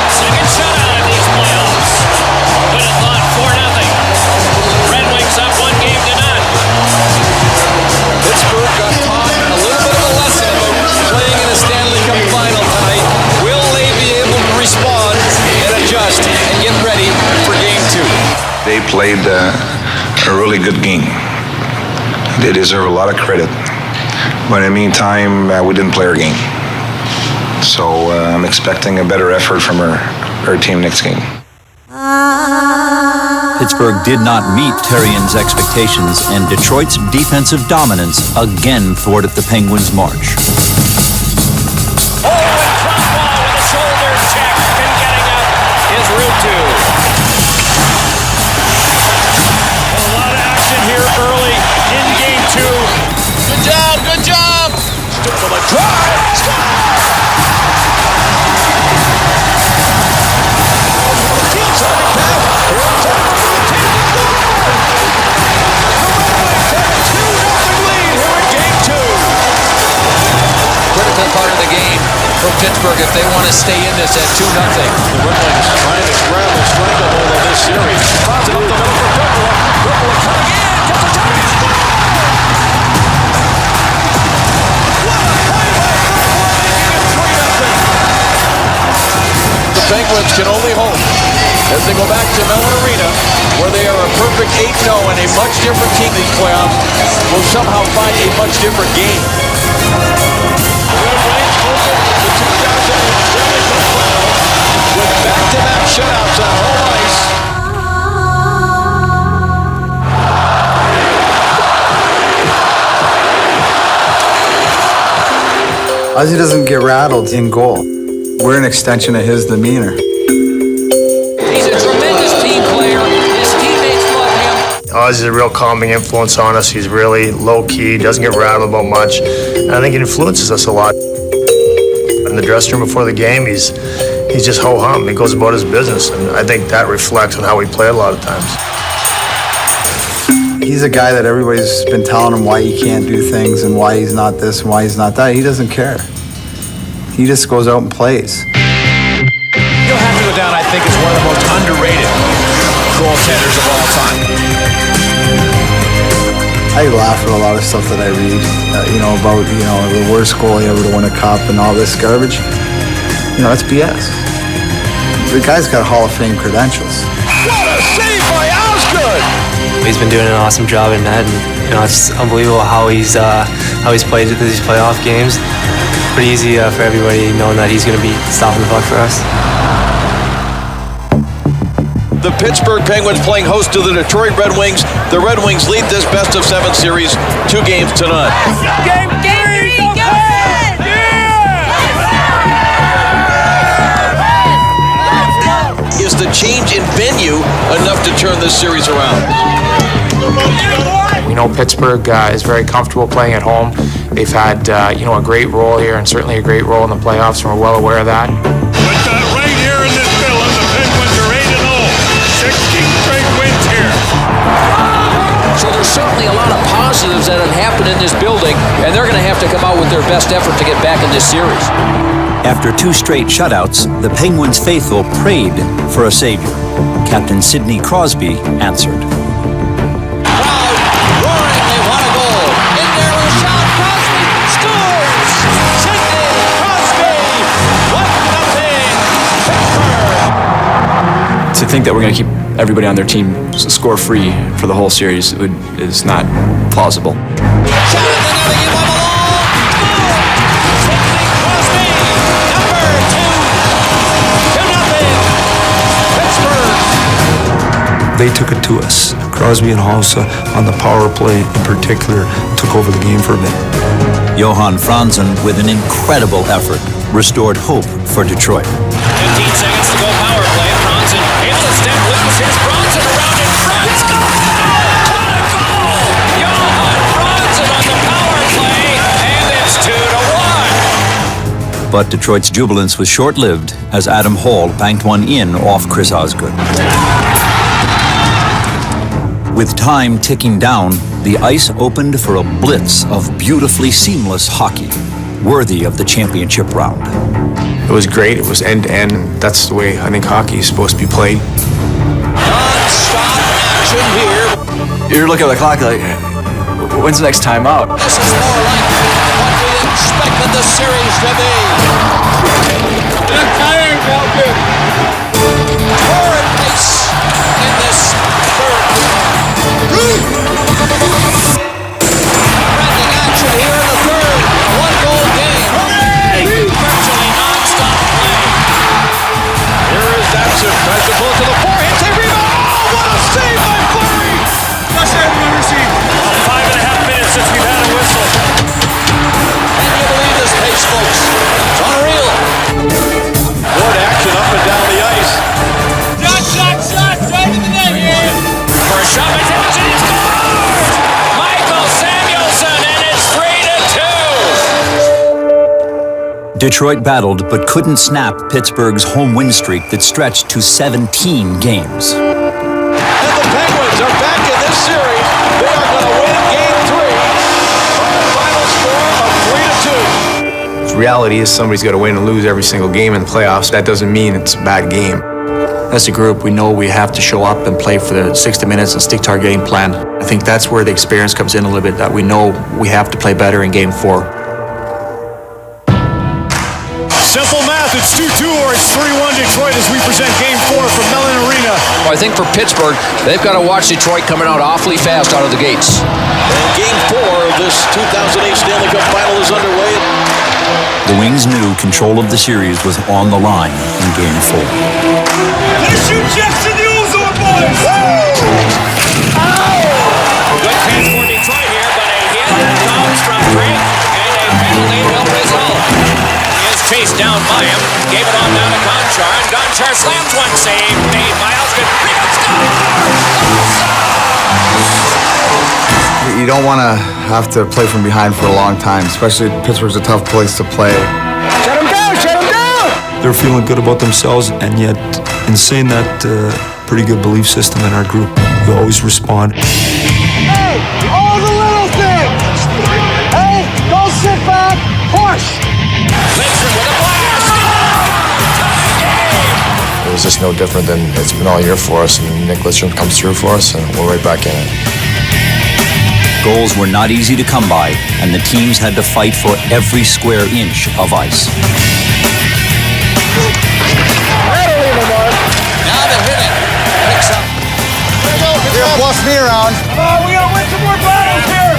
Second shutout of these playoffs. Good at thought, 4-0. Red Wings up 1 game to none. Pittsburgh got taught a little bit of a lesson about playing in a Stanley Cup final tonight. Will they be able to respond and adjust and get ready for game 2? They played a really good game. They deserve a lot of credit. But in the meantime, we didn't play our game. So I'm expecting a better effort from our team next game. Pittsburgh did not meet Terrien's expectations, and Detroit's defensive dominance again thwarted the Penguins' march. Oh, and Trump with a shoulder check and getting up is Route 2. A lot of action here early in game 2. Good job, good job. From a drive. Pittsburgh if they want to stay in this at 2-0. The Redwings trying to grab a stranglehold of this series. Spots it up the middle for Buffalo. Buffalo coming in. Gets a touch. What a play by Buffalo, making it 3-0. The Penguins can only hope as they go back to Mellon Arena, where they are a perfect 8-0 and a much different team these playoffs will somehow find a much different game. The Redwings open the 2008 Stanley Cup final with back-to-back shutouts on home ice. Ozzy doesn't get rattled in goal. We're an extension of his demeanor. Ozzy's a real calming influence on us. He's really low-key, doesn't get rattled about much. And I think it influences us a lot. In the dressing room before the game, he's just ho-hum. He goes about his business, and I think that reflects on how we play a lot of times. He's a guy that everybody's been telling him why he can't do things and why he's not this and why he's not that. He doesn't care. He just goes out and plays. You'll have to go down, I think, as one of the most underrated goaltenders of all time. I laugh at a lot of stuff that I read, about, the worst goalie ever to win a cup and all this garbage. That's BS. The guy's got Hall of Fame credentials. What a save by Osgood! He's been doing an awesome job in net, and it's unbelievable how he's played these playoff games. Pretty easy for everybody knowing that he's going to be stopping the puck for us. The Pittsburgh Penguins playing host to the Detroit Red Wings. The Red Wings lead this best-of-7 series 2 games to none. Game 3, go ahead! Yeah! Is the change in venue enough to turn this series around? We know Pittsburgh is very comfortable playing at home. They've had a great role here and certainly a great role in the playoffs, and we're well aware of that. Right here in this building, the Penguins are 8-0. 16 straight wins here. So there's certainly a lot of positives that have happened in this building, and they're going to have to come out with their best effort to get back in this series. After 2 straight shutouts, the Penguins faithful prayed for a savior. Captain Sidney Crosby answered. To think that we're going to keep everybody on their team score-free for the whole series is not plausible. They took it to us. Crosby and Hossa on the power play in particular took over the game for a bit. Johan Franzen, with an incredible effort, restored hope for Detroit. 15 seconds to go, power play. Franzen able to step loose. Here's Franzen around in front. Score! What a goal! Johan Franzen on the power play, and it's 2-1. But Detroit's jubilance was short-lived as Adam Hall banked one in off Chris Osgood. With time ticking down, the ice opened for a blitz of beautifully seamless hockey, worthy of the championship round. It was great. It was end-to-end. That's the way I think hockey is supposed to be played. Non-stop action here. You're looking at the clock like, when's the next time out? This is more like what we expected the series to be. Torrid pace in this third quarter. Trending action here in the third. A 1-goal game. Virtually non-stop play. Here is Datsun. Tries to pull it to the forehand. Take rebound. Oh, what a save by Fleury. Best save we've ever seen. 5.5 minutes since we've had a whistle. Can you believe this pace, folks? It's unreal. Good action up and down the ice. Shot, right in the net here. For a shot, it's in, he scores! Michael Samuelsson, and it's 3-2. Detroit battled but couldn't snap Pittsburgh's home win streak that stretched to 17 games. And the Penguins are back in this series. They are going to win Game 3 by a final score of 3-2. It's reality is somebody's got to win and lose every single game in the playoffs. That doesn't mean it's a bad game. As a group, we know we have to show up and play for the 60 minutes and stick to our game plan. I think that's where the experience comes in a little bit, that we know we have to play better in Game 4. Simple math, it's 2-2 or it's 3-1 Detroit as we present Game 4 from Mellon Arena. I think for Pittsburgh, they've got to watch Detroit coming out awfully fast out of the gates. And Game 4 of this 2008 Stanley Cup Final is underway. The Wings knew control of the series was on the line in Game 4. Let's shoot Jackson the Ozone, boys! Good chance for Detroit here, but a hit comes from Drake, and a penalty will result. He is chased down by him, gave it on down to Gonchar, and Gonchar slams one save, made by Elgin. Rebound score! You don't want to have to play from behind for a long time, especially Pittsburgh's a tough place to play. Shut him down! Shut him down! They're feeling good about themselves, and yet, in saying that, pretty good belief system in our group. We always respond. Hey, all the little things! Hey, don't sit back, push! Lidstrom with a blast! It was just no different than it's been all year for us, and Nick Lidstrom comes through for us, and we're right back in it. Goals were not easy to come by, and the teams had to fight for every square inch of ice. That'll leave him, Mark. Now to hit it. Picks up. Here, plus me around. We gotta win some more battles here!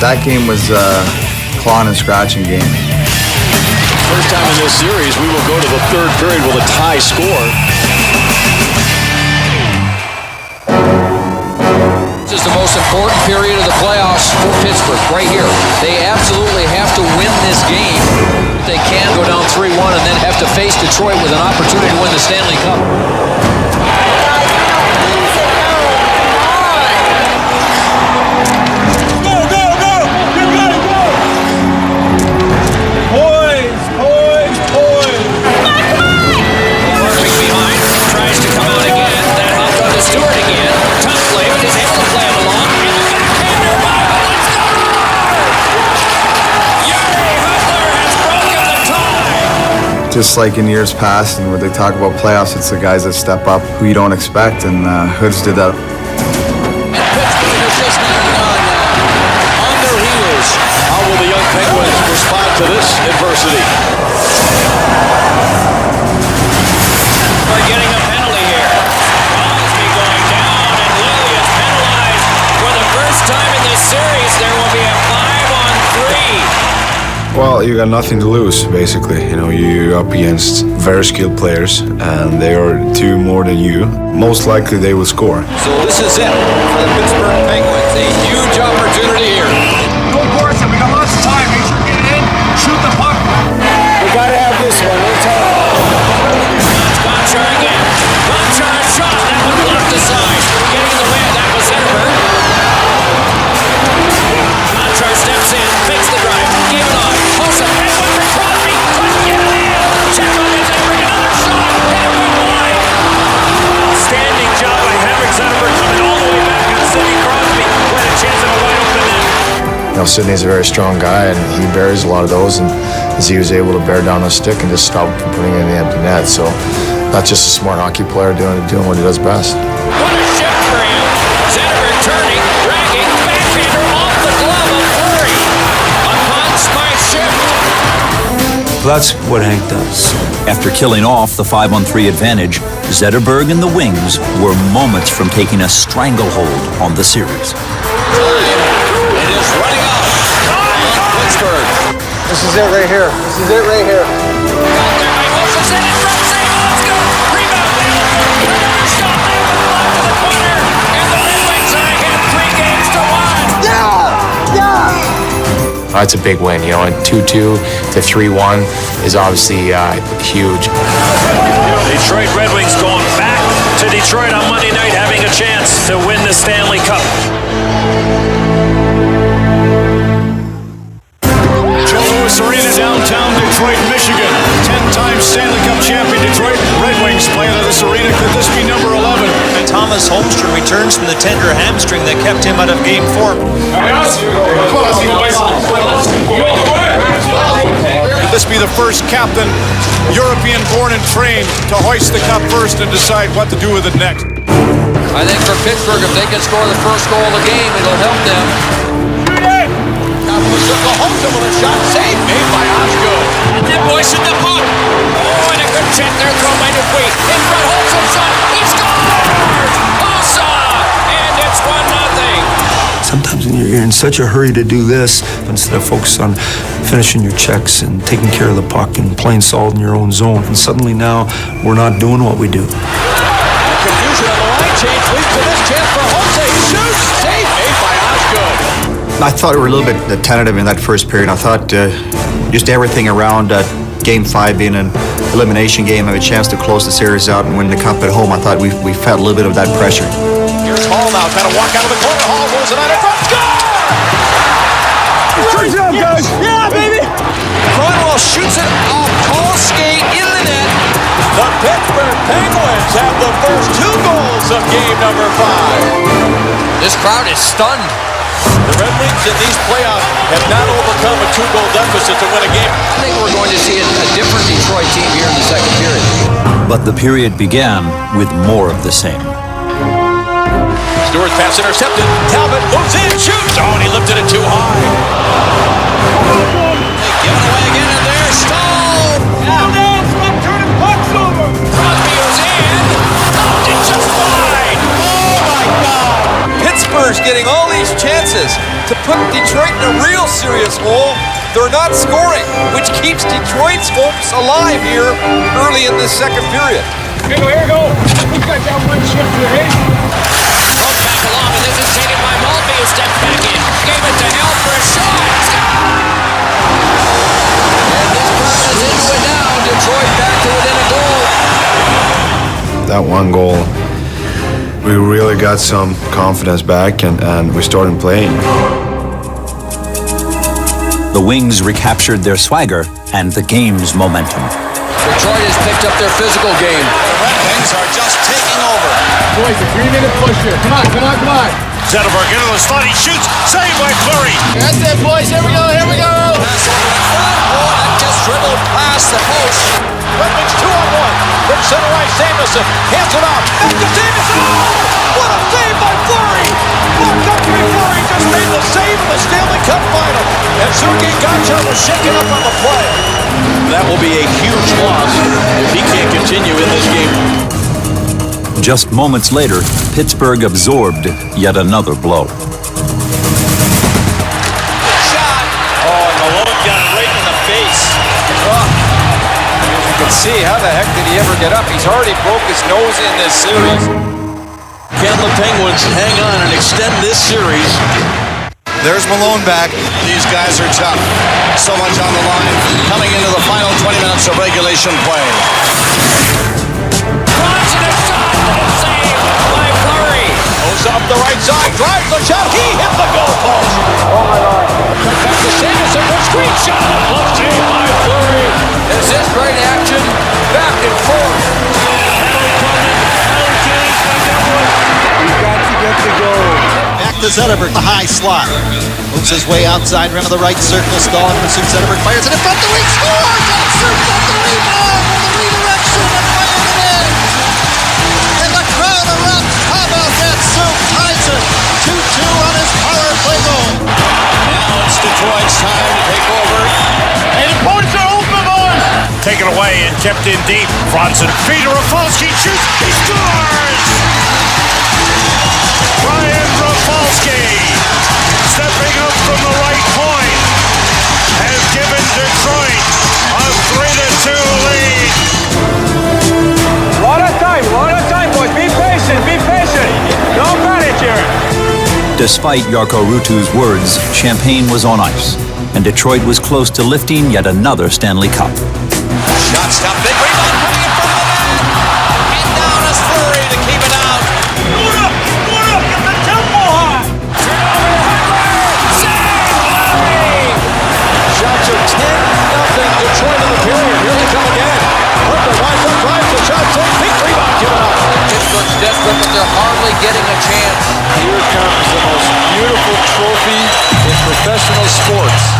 That game was a clawing and scratching game. First time in this series, we will go to the third period with a tie score. This is the most important period of the playoffs for Pittsburgh, right here. They absolutely have to win this game. They can't go down 3-1 and then have to face Detroit with an opportunity to win the Stanley Cup. Go, go, go! You gotta go! Poise, poise, poise! Working behind, tries to come out again. That hopped on to Stewart again. Tough play, but is able to play him along. And the backhander by let's go! Yuri Hudler has broken the tie! Just like in years past, and when they talk about playoffs, it's the guys that step up who you don't expect, and Hoods did that. And Pittsburgh is just on their heels. How will the young Penguins respond to this adversity? We're getting a penalty here. Crosby going down, and Lilly is penalized. For the first time in this series, there will be a 5-on-3. Well, you got nothing to lose, basically. You know, you're up against very skilled players, and they are 2 more than you. Most likely they will score. So this is it for the Pittsburgh Penguins. A huge opportunity here. Go Borson, we got lots of time. Make sure you get in, shoot the puck. We gotta have this one. Gonchar again. Gonchar shot. That one left aside. Getting in the way of that was Zetterberg. Gonchar steps in, fakes the drive, gave it on. Pulls it, and one for Crosby. Couldn't get it in. Check on Zetterberg, another shot. Hit it with wide. Standing job by Henrik Zetterberg coming all the way back on Sidney Crosby. What a chance of a wide open net. You know, Sidney's a very strong guy, and he buries a lot of those, and as he was able to bear down the stick and just stop him from putting it in the empty net. So that's just a smart hockey player doing what he does best. What a shift for him. Zetterberg turning, dragging, backhander off the glove of Fleury. A Conn Smythe shift. That's what Hank does. After killing off the 5-on-3 advantage, Zetterberg and the Wings were moments from taking a stranglehold on the series. It is running out on Pittsburgh. This is it right here. This is it right here. Moses in it, front save, let's go! Rebound, another shot, they will block to the corner, and the Redwings are ahead 3 games to 1. Yeah! Yeah! That's a big win, you know, and 2-2 to 3-1 is obviously huge. Detroit Red Wings going back to Detroit on Monday night, having a chance to win the Stanley Cup. Arena, downtown Detroit, Michigan. 10-time Stanley Cup champion Detroit Red Wings playing at this arena. Could this be number 11? And Tom Thomas Holmstrom returns from the tender hamstring that kept him out of Game 4. Could this be the first captain, European-born and trained, to hoist the cup first and decide what to do with it next? I think for Pittsburgh, if they can score the first goal of the game, it'll help them. Holmstrom with a shot, save made by Osgood. The boys at the puck. Oh, and a good check there thrown by Dupuis. In front, Holmstrom shot. He scores! Hossa! And it's 1-0. Sometimes when you're in such a hurry to do this, instead of focus on finishing your checks and taking care of the puck and playing solid in your own zone, and suddenly now we're not doing what we do. Confusion on the line change leads to this chance for Jose. Shoots, save made by Osgood. I thought we were a little bit tentative in that first period. I thought just everything around Game 5 being an elimination game, have a chance to close the series out and win the cup at home. I thought we felt a little bit of that pressure. Here's Hall now, trying to walk out of the corner. Hall rolls it out in front, score! Good job, guys! Yeah, baby! Cronwell shoots it off tall skate in the net. The Pittsburgh Penguins have the first 2 goals of game number 5. This crowd is stunned. The Redwings in these playoffs have not overcome a 2-goal deficit to win a game. I think we're going to see a different Detroit team here in the second period. But the period began with more of the same. Stewart's pass intercepted. Talbot moves in, shoots. Oh, and he lifted it too high. They give it away again, and there's Stahl. Down, stop turning pucks over. Crosby was in. Stopped it just fine. Oh, my God. Pittsburgh's getting all these chances to put Detroit in a real serious hole. They're not scoring, which keeps Detroit's hopes alive here early in this second period. Here we go. Who's got that one shift to hit? Goes back along, and this is taken by Maltby, who steps back in. Gave it to Hell for a shot. And this crowd is into it now. Detroit back to within a goal. That one goal, we really got some confidence back and we started playing. The Wings recaptured their swagger and the game's momentum. Detroit has picked up their physical game. The Redwings are just taking over. Boys, a 3-minute push here. Come on. Zetterberg into the slot, he shoots, saved by Fleury. That's it, boys. Here we go. Pass over the front, oh, that just dribbled past the post. Redwings 2-on-1. From center ice, Samuelson hands it off. Back to Samuelson. Oh, what a save by Fleury. Walked up to me, Fleury just made the save in the Stanley Cup final. And Sergei Gonchar was shaken up on the play. That will be a huge loss if he can't continue in this game. Just moments later, Pittsburgh absorbed yet another blow. Shot. Oh, and Malone got it right in the face. You can see, how the heck did he ever get up? He's already broke his nose in this series. Can the Penguins hang on and extend this series? There's Malone back. These guys are tough. So much on the line. Coming into the final 20 minutes of regulation play. Goes up the right side, drives the shot, he hit the goal post. Oh my God. Back to Samuelson for screen shot. Left save by Fleury. Is this great action? Back and forth. We've got to get the goal. Back to Zetterberg, the high slot. Moves his way outside rim of the right circle. Stahl in pursuit. Zetterberg fires it in front. The wing scores. And Surf got the rebound with the redirection and fired it in. And the crowd erupts. How about that? Surf ties it. 2-2 on his power play goal. Now it's Detroit's time to take over. And the points are open, boys. Taken away and kept in deep. Franzen, Peter Rafalski shoots. He scores. Brian Rafalski, stepping up from the right point, has given Detroit a 3-2 lead. Lot of time, boys. Be patient. Don't panic here. Despite Jarkko Ruutu's words, champagne was on ice, and Detroit was close to lifting yet another Stanley Cup. Shot stop, big rebound coming in front of the net. And down is Fleury to keep it out. Get the tempo high. Shots are 10-0 Detroit in the period. Here they come again. Hunter winds up, drives the shot, big rebound given up. Pittsburgh's desperate, but they're hardly beautiful trophy in professional sports.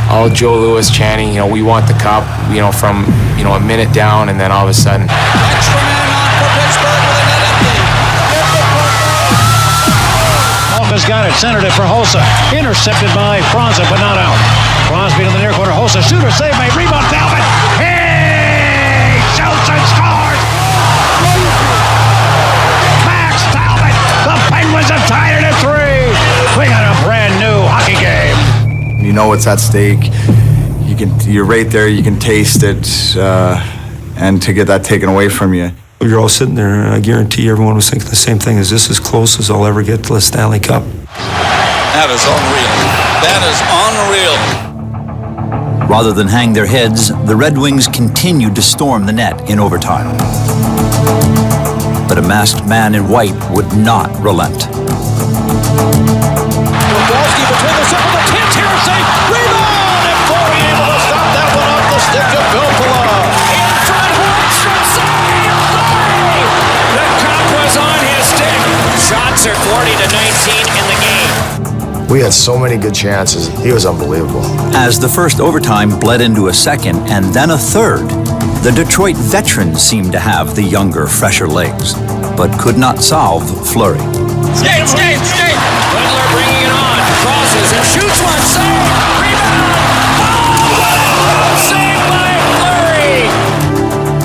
All Joe Louis chanting, we want the cup, from, a minute down, and then all of a sudden. Extra man on for Pittsburgh with a net empty. Malkin's got it, centered it for Hossa. Intercepted by Franza, but not out. Crosby to the near corner. Hossa, shooter, save, made, rebound, Talbot. He shoots and scores! Max Talbot! The Penguins have tied it at 3. We got a brand new hockey game. You know what's at stake. You're right there. You can taste it, and to get that taken away from you. You're all sitting there, and I guarantee everyone was thinking the same thing. Is this as close as I'll ever get to the Stanley Cup? That is unreal. Rather than hang their heads, the Red Wings continued to storm the net in overtime. But a masked man in white would not relent. Bobrovsky between the circle, the tip here, save, rebound, and Fleury able to stop that one off the stick of Villapala. In front, Holmstrom save! Fleury! The cup was on his stick. Shots are 40-19 in the game. We had so many good chances. He was unbelievable. As the first overtime bled into a second and then a third, the Detroit veterans seemed to have the younger, fresher legs, but could not solve Fleury. Skate! Whittler bringing it on. Crosses and shoots one. Save! Rebound! Oh! Saved by Fleury!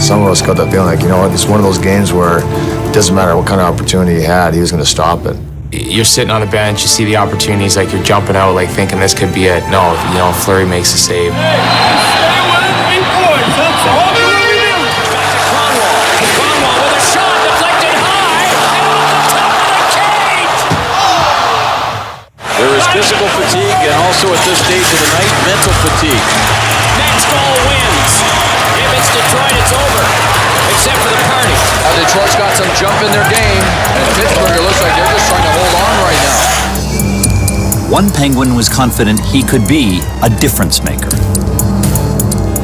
Some of us got that feeling like, it's one of those games where it doesn't matter what kind of opportunity he had, he was going to stop it. You're sitting on the bench, you see the opportunities, like you're jumping out, like thinking this could be it. No, Fleury makes a save. There is physical fatigue and also at this stage of the night, mental fatigue. Next goal wins. If it's Detroit, it's over. Except for the party. Detroit's got some jump in their game, and Pittsburgh, it looks like they're just trying to hold on right now. One Penguin was confident he could be a difference maker.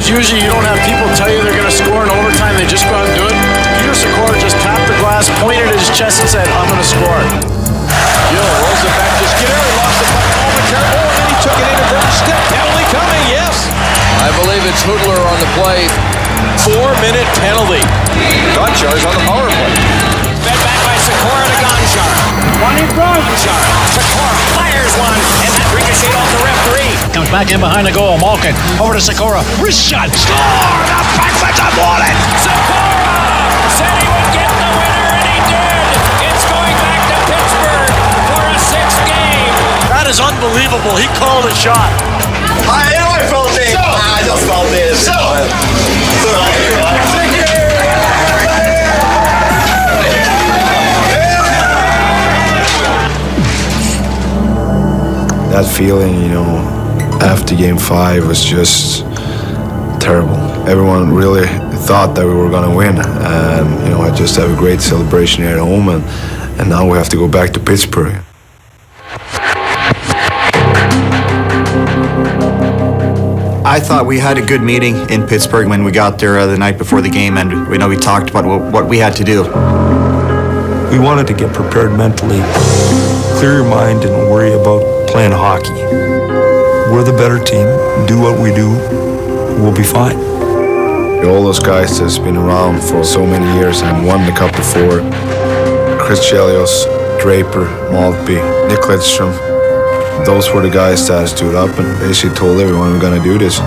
Usually you don't have people tell you they're going to score in overtime. They just got good. Peter Sikora just tapped the glass, pointed at his chest, and said, I'm going to score. Gill rolls it back to Skinner, lost the puck momentarily, and then he took it in for a stick. Penalty coming, yes. I believe it's Hoodler on the play. 4-minute penalty. Gonchar's on the power play. Fed back by Sikora to Gonchar. One in front. Gonchar. Sikora fires one, and that ricocheted off the referee. Comes back in behind the goal. Malkin over to Sikora. Wrist shot. Score! The Penguins have won it! Sikora said he would get the winner, and he did. It's going back to Pittsburgh for a 6th game. That is unbelievable. He called a shot. I felt it. I just felt it. That feeling, after Game 5 was just terrible. Everyone really thought that we were going to win, and I just have a great celebration here at home, and now we have to go back to Pittsburgh. I thought we had a good meeting in Pittsburgh when we got there the night before the game, and we talked about what we had to do. We wanted to get prepared mentally, clear your mind, and worry about playing hockey. We're the better team. Do what we do, we'll be fine. All those guys that's been around for so many years and won the Cup before, Chris Chelios, Draper, Maltby, Nick Lidstrom, those were the guys that stood up and basically told everyone we're going to do this.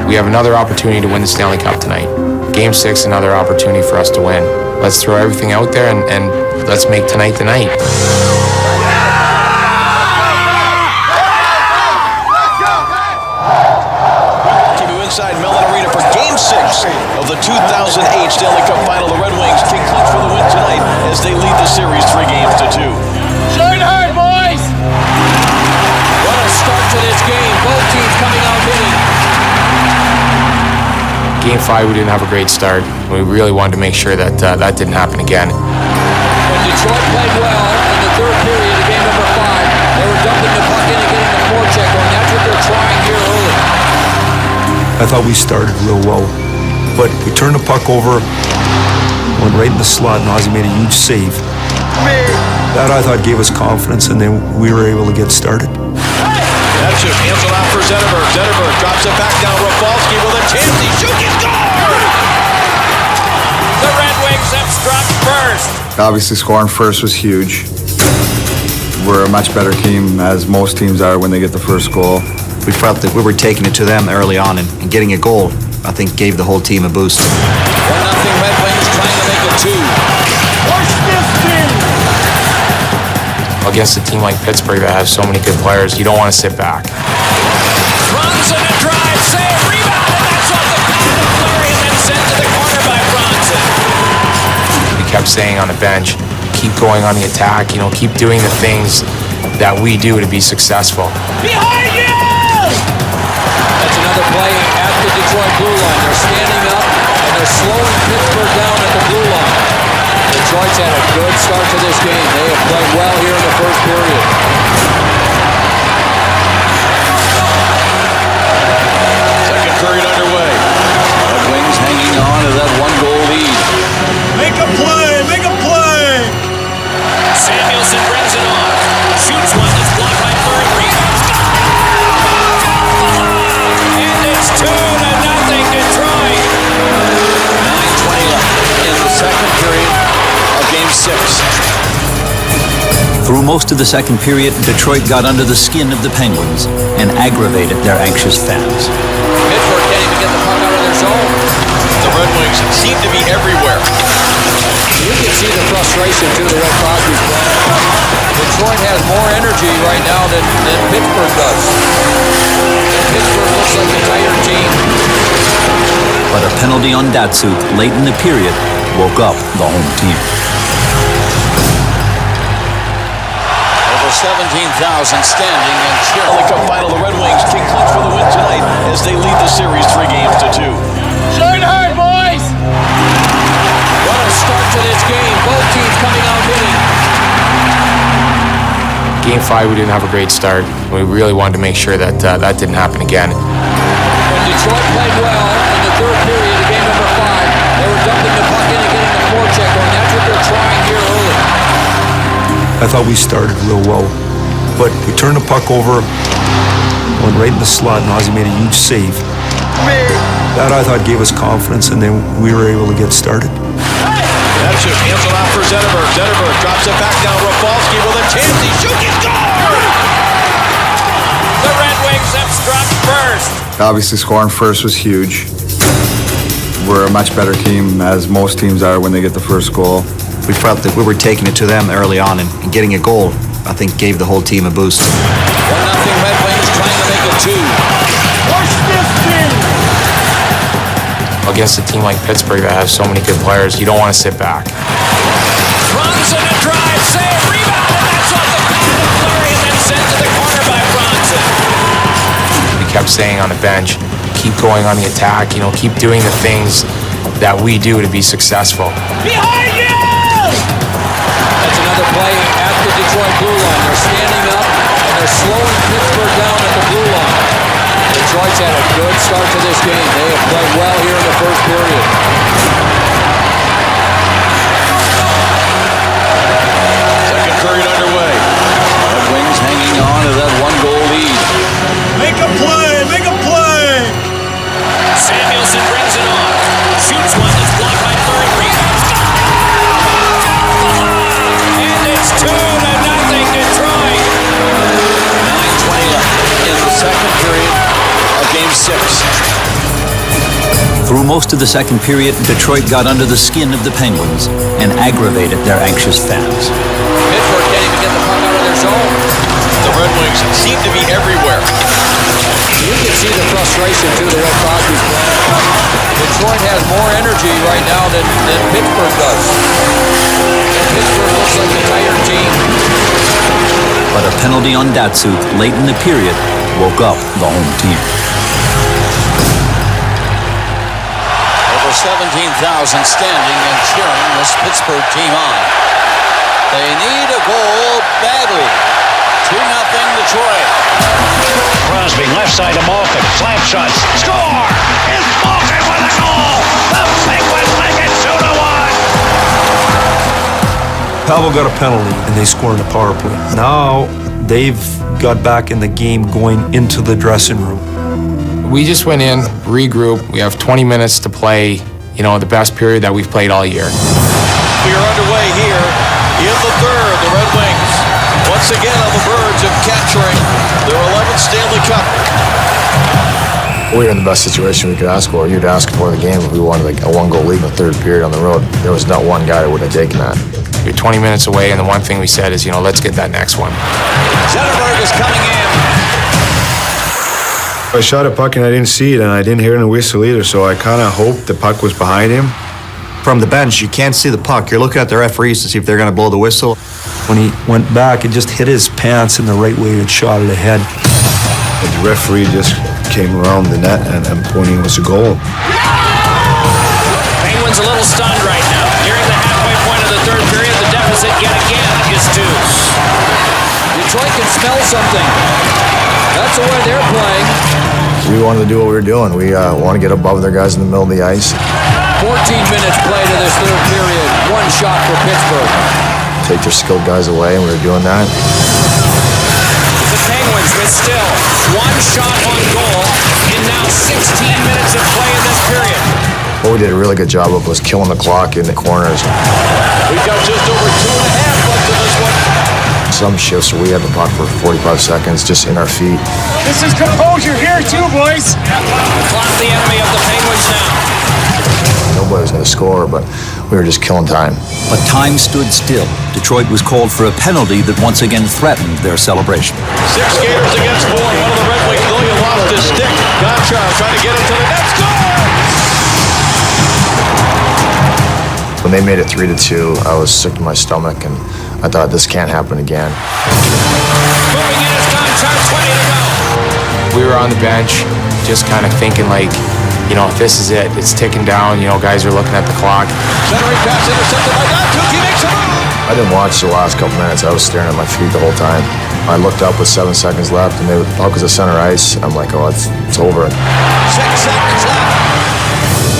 We have another opportunity to win the Stanley Cup tonight. Game 6, another opportunity for us to win. Let's throw everything out there and let's make tonight the night. Inside Mellon Arena for Game 6 of the 2008 Stanley Cup Final. The Red Wings take clinch for the win tonight as they lead the series 3-2. Shooting hard, boys! What a start to this game. Both teams coming out hitting. Game 5, we didn't have a great start. We really wanted to make sure that that didn't happen again. When Detroit played well in the third period of game number 5, they were dumping the puck in and getting the forecheck going. That's what they're trying here early. I thought we started real well, but we turned the puck over. Went right in the slot, and Ozzy made a huge save. That, I thought, gave us confidence, and then we were able to get started. That's it. Hands it out for Zetterberg. Zetterberg drops it back down. Rafalski with a chance. He shoots. He scores! The Redwings have struck first. Obviously, scoring first was huge. We're a much better team, as most teams are when they get the first goal. We felt that we were taking it to them early on, and getting a goal, I think, gave the whole team a boost. 1-0 Redwings trying to make it 2. Push this team. Against a team like Pittsburgh that has so many good players, you don't want to sit back. Bronson a drive, save, rebound, and that's off the back of Fleury and then sent to the corner by Bronson. We kept saying on the bench, keep going on the attack, keep doing the things that we do to be successful. Behind you! That's another play at the Detroit blue line. They're standing up and they're slowing Pittsburgh down at the blue line. Detroit's had a good start to this game. They have played well here in the first period. Second period underway. Redwings hanging on to that 1-goal lead. Make a play! Make a play! Samuelson brings it off. Shoots one that's blocked by Fleury. Rebounds. And it's 2-0 Detroit. 9:20 left in the second period of Game 6. Through most of the second period, Detroit got under the skin of the Penguins and aggravated their anxious fans. Pittsburgh can't even get the puck out of their zone. The Redwings seem to be everywhere. You can see the frustration too, the way Crosby's playing. Detroit has more energy right now than Pittsburgh does. Pittsburgh looks like a tired team. But a penalty on Datsuk late in the period woke up the home team. Over 17,000 standing and cheering. Stanley Cup final, the Redwings can clinch for the win tonight as they lead the series 3-2. Shine hard, boys! What a start to this game. Both teams coming out hitting. Game 5, we didn't have a great start. We really wanted to make sure that that didn't happen again. When Detroit played well in the third period of game number 5, they were dumping the puck in and getting the forecheck going. That's what they're trying here early. I thought we started real well, but we turned the puck over, went right in the slot, and Ozzy made a huge save. That, I thought, gave us confidence, and then we were able to get started. That's it. Hands it out for Zetterberg. Zetterberg drops it back down. Rafalski with a chance. He shoots. He scores! The Redwings have struck first. Obviously, scoring first was huge. We're a much better team, as most teams are when they get the first goal. We felt that we were taking it to them early on, and getting a goal, I think, gave the whole team a boost. 1-0 Redwings trying to make it 2. Push this team. Against a team like Pittsburgh that has so many good players, you don't want to sit back. Bronson a drive, save, rebound, and that's off the back of Fleury and then sent to the corner by Bronson. We kept saying on the bench, keep going on the attack, keep doing the things that we do to be successful. Behind you! That's another play at the Detroit blue line. They're standing up and they're slowing Pittsburgh down at the blue line. Detroit's had a good start to this game. They have played well here in the first period. Second period underway. Redwings hanging on to that 1-goal lead. Make a play! Make a play! Samuelson brings it off. Shoots one that's blocked by Fleury. Rebounds. And it's 2-0 Detroit. 9:20 left in the second period of Game 6. Through most of the second period, Detroit got under the skin of the Penguins and aggravated their anxious fans. Pittsburgh can't even get the puck out of their zone. The Redwings seem to be everywhere. You can see the frustration too, the way Crosby's playing. Detroit has more energy right now than Pittsburgh does. Pittsburgh looks like a tired team. But a penalty on Datsuk late in the period woke up the home team. Over 17,000 standing and cheering this Pittsburgh team on. They need a goal badly. 2-0 Detroit. Crosby, left side to Malkin. Slap shots. Score! It's Malkin with a goal! The Penguins make it 2-1! Pavel got a penalty, and they score in the power play. Now they've got back in the game going into the dressing room. We just went in, regroup. We have 20 minutes to play, the best period that we've played all year. We are underway here in the third. The Red Wings once again on the verge of capturing their 11th Stanley Cup. We were in the best situation we could ask for. You'd ask for the game if we wanted a one-goal lead in the third period on the road. There was not one guy that would have taken that. You're 20 minutes away, and the one thing we said is, let's get that next one. Zetterberg is coming in. I shot a puck and I didn't see it, and I didn't hear the whistle either, so I kind of hoped the puck was behind him. From the bench, you can't see the puck. You're looking at the referees to see if they're going to blow the whistle. When he went back, it just hit his pants in the right way and shot it ahead. And the referee just came around the net and pointing it was a goal. Penguins a little stunned right now. Nearing the halfway point of the third period, the deficit yet again is 2. Detroit can smell something. That's the way they're playing. We wanted to do what we were doing. We want to get above their guys in the middle of the ice. 14 minutes played in this third period. 1 shot for Pittsburgh. Take their skilled guys away, and we were doing that. The Penguins with still 1 shot on goal in now 16 minutes of play in this period. What we did a really good job of was killing the clock in the corners. We've got just over 2.5 left in this one. Some shifts where we had the puck for 45 seconds just in our feet. This is composure here too, boys. The clock the enemy of the Penguins now. Nobody was going to score, but we were just killing time. But time stood still. Detroit was called for a penalty that once again threatened their celebration. 6 skaters against 4. One of the Red Wings really lost his stick. Gottschalk trying to get it to the net. Score! When they made it 3-2, I was sick to my stomach, and I thought this can't happen again. Moving in is Gottschalk, 20 to go. We were on the bench just kind of thinking this is it. It's ticking down. Guys are looking at the clock. Centering pass intercepted by Gottschalk. He makes a move. I didn't watch the last couple minutes. I was staring at my feet the whole time. I looked up with 7 seconds left, and the puck was at center ice. I'm like, oh, it's over. 6 seconds left.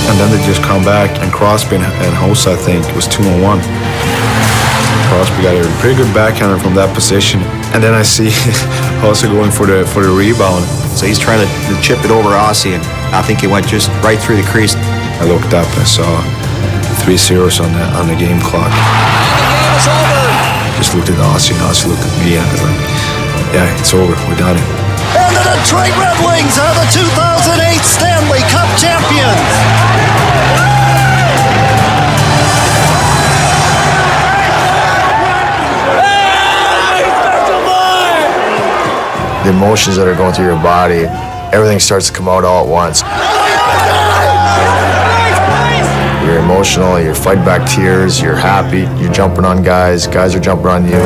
And then they just come back, and Crosby and Hossa, I think, was 2-on-1. Crosby got a pretty good backhander from that position. And then I see Hossa going for the rebound. So he's trying to chip it over Aussie, and I think he went just right through the crease. I looked up and saw 3 zeros on the game clock. And the game is over. Just looked at Aussie, and Aussie looked at me, and I was like, yeah, it's over. We're done. And the Detroit Red Wings are the 2008 Stanley Cup champions. The emotions that are going through your body, everything starts to come out all at once. You're emotional, you're fighting back tears, you're happy, you're jumping on guys are jumping on you.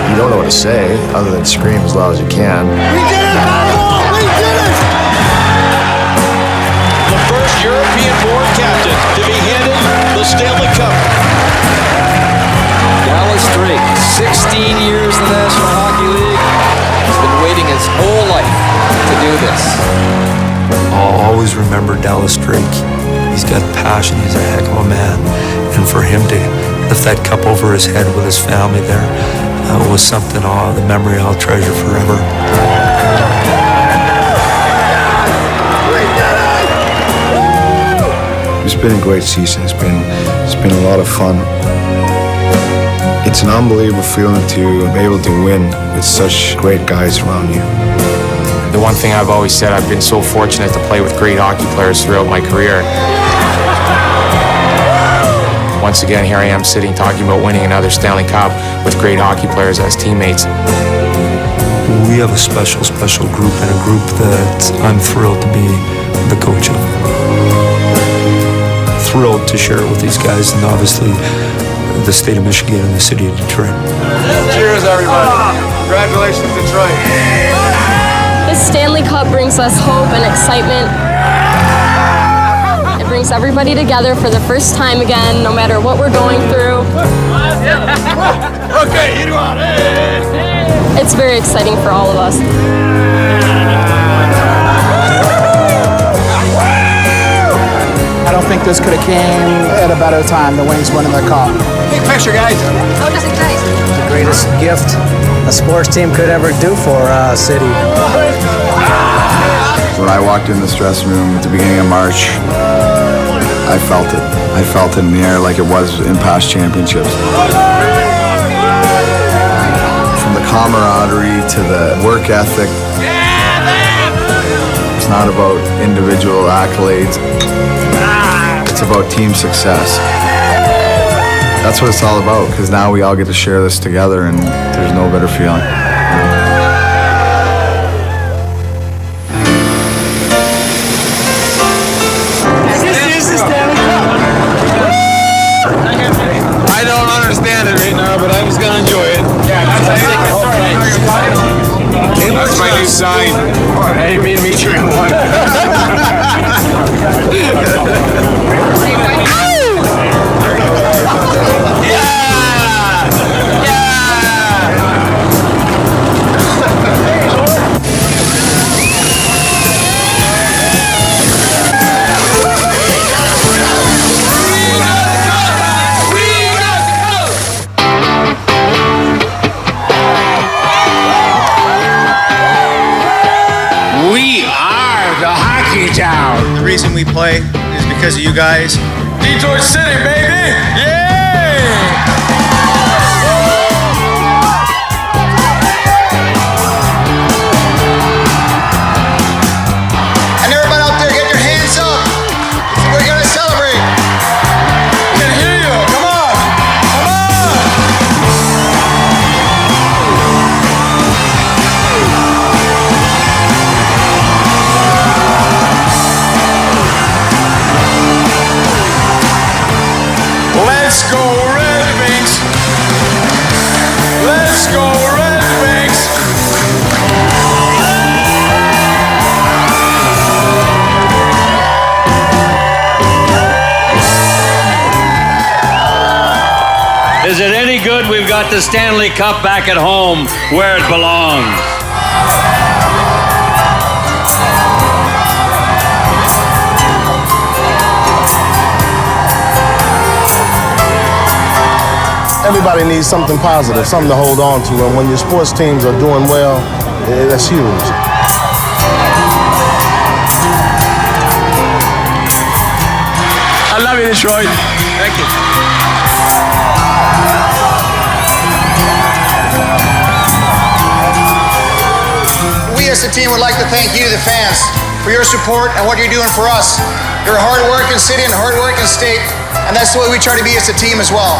You don't know what to say other than scream as loud as you can. We did it, Buffalo! We did it! The first European-born captain to be handed the Stanley Cup. Dallas Drake, 16 years in the National Hockey League. He's been waiting his whole life to do this. I'll always remember Dallas Drake. He's got passion. He's a heck of a man. And for him to lift that cup over his head with his family there was something, the memory I'll treasure forever. It's been a great season. It's been a lot of fun. It's an unbelievable feeling to be able to win with such great guys around you. The one thing I've always said, I've been so fortunate to play with great hockey players throughout my career. Once again, here I am sitting talking about winning another Stanley Cup with great hockey players as teammates. We have a special group, and a group that I'm thrilled to be the coach of. Thrilled to share it with these guys, and obviously the state of Michigan and the city of Detroit. Cheers, everybody. Congratulations, Detroit. This Stanley Cup brings us hope and excitement. It brings everybody together for the first time again, no matter what we're going through. Okay, you want it. It's very exciting for all of us. I don't think this could have came at a better time, the Wings winning the Cup. Big picture, guys. How does it taste? The greatest gift a sports team could ever do for a city. When I walked in this dressing room at the beginning of March, I felt it. I felt it in the air like it was in past championships. From the camaraderie to the work ethic. It's not about individual accolades. It's about team success. That's what it's all about, because now we all get to share this together, and there's no better feeling. I don't understand it right now, but I'm just gonna enjoy it. That's my new sign. Hey, me and Mitri in one. The reason we play is because of you guys. Detroit City, baby! Yeah! And everybody out there, get your hands up. We're gonna celebrate. I can hear you. Come on. Come Let's go Redwings! Let's go Redwings! Is it any good we've got the Stanley Cup back at home where it belongs? Everybody needs something positive, something to hold on to, and when your sports teams are doing well, that's huge. I love you, Detroit. Thank you. We as a team would like to thank you, the fans, for your support and what you're doing for us. You're a hard-working city and a hard-working state, and that's the way we try to be as a team as well.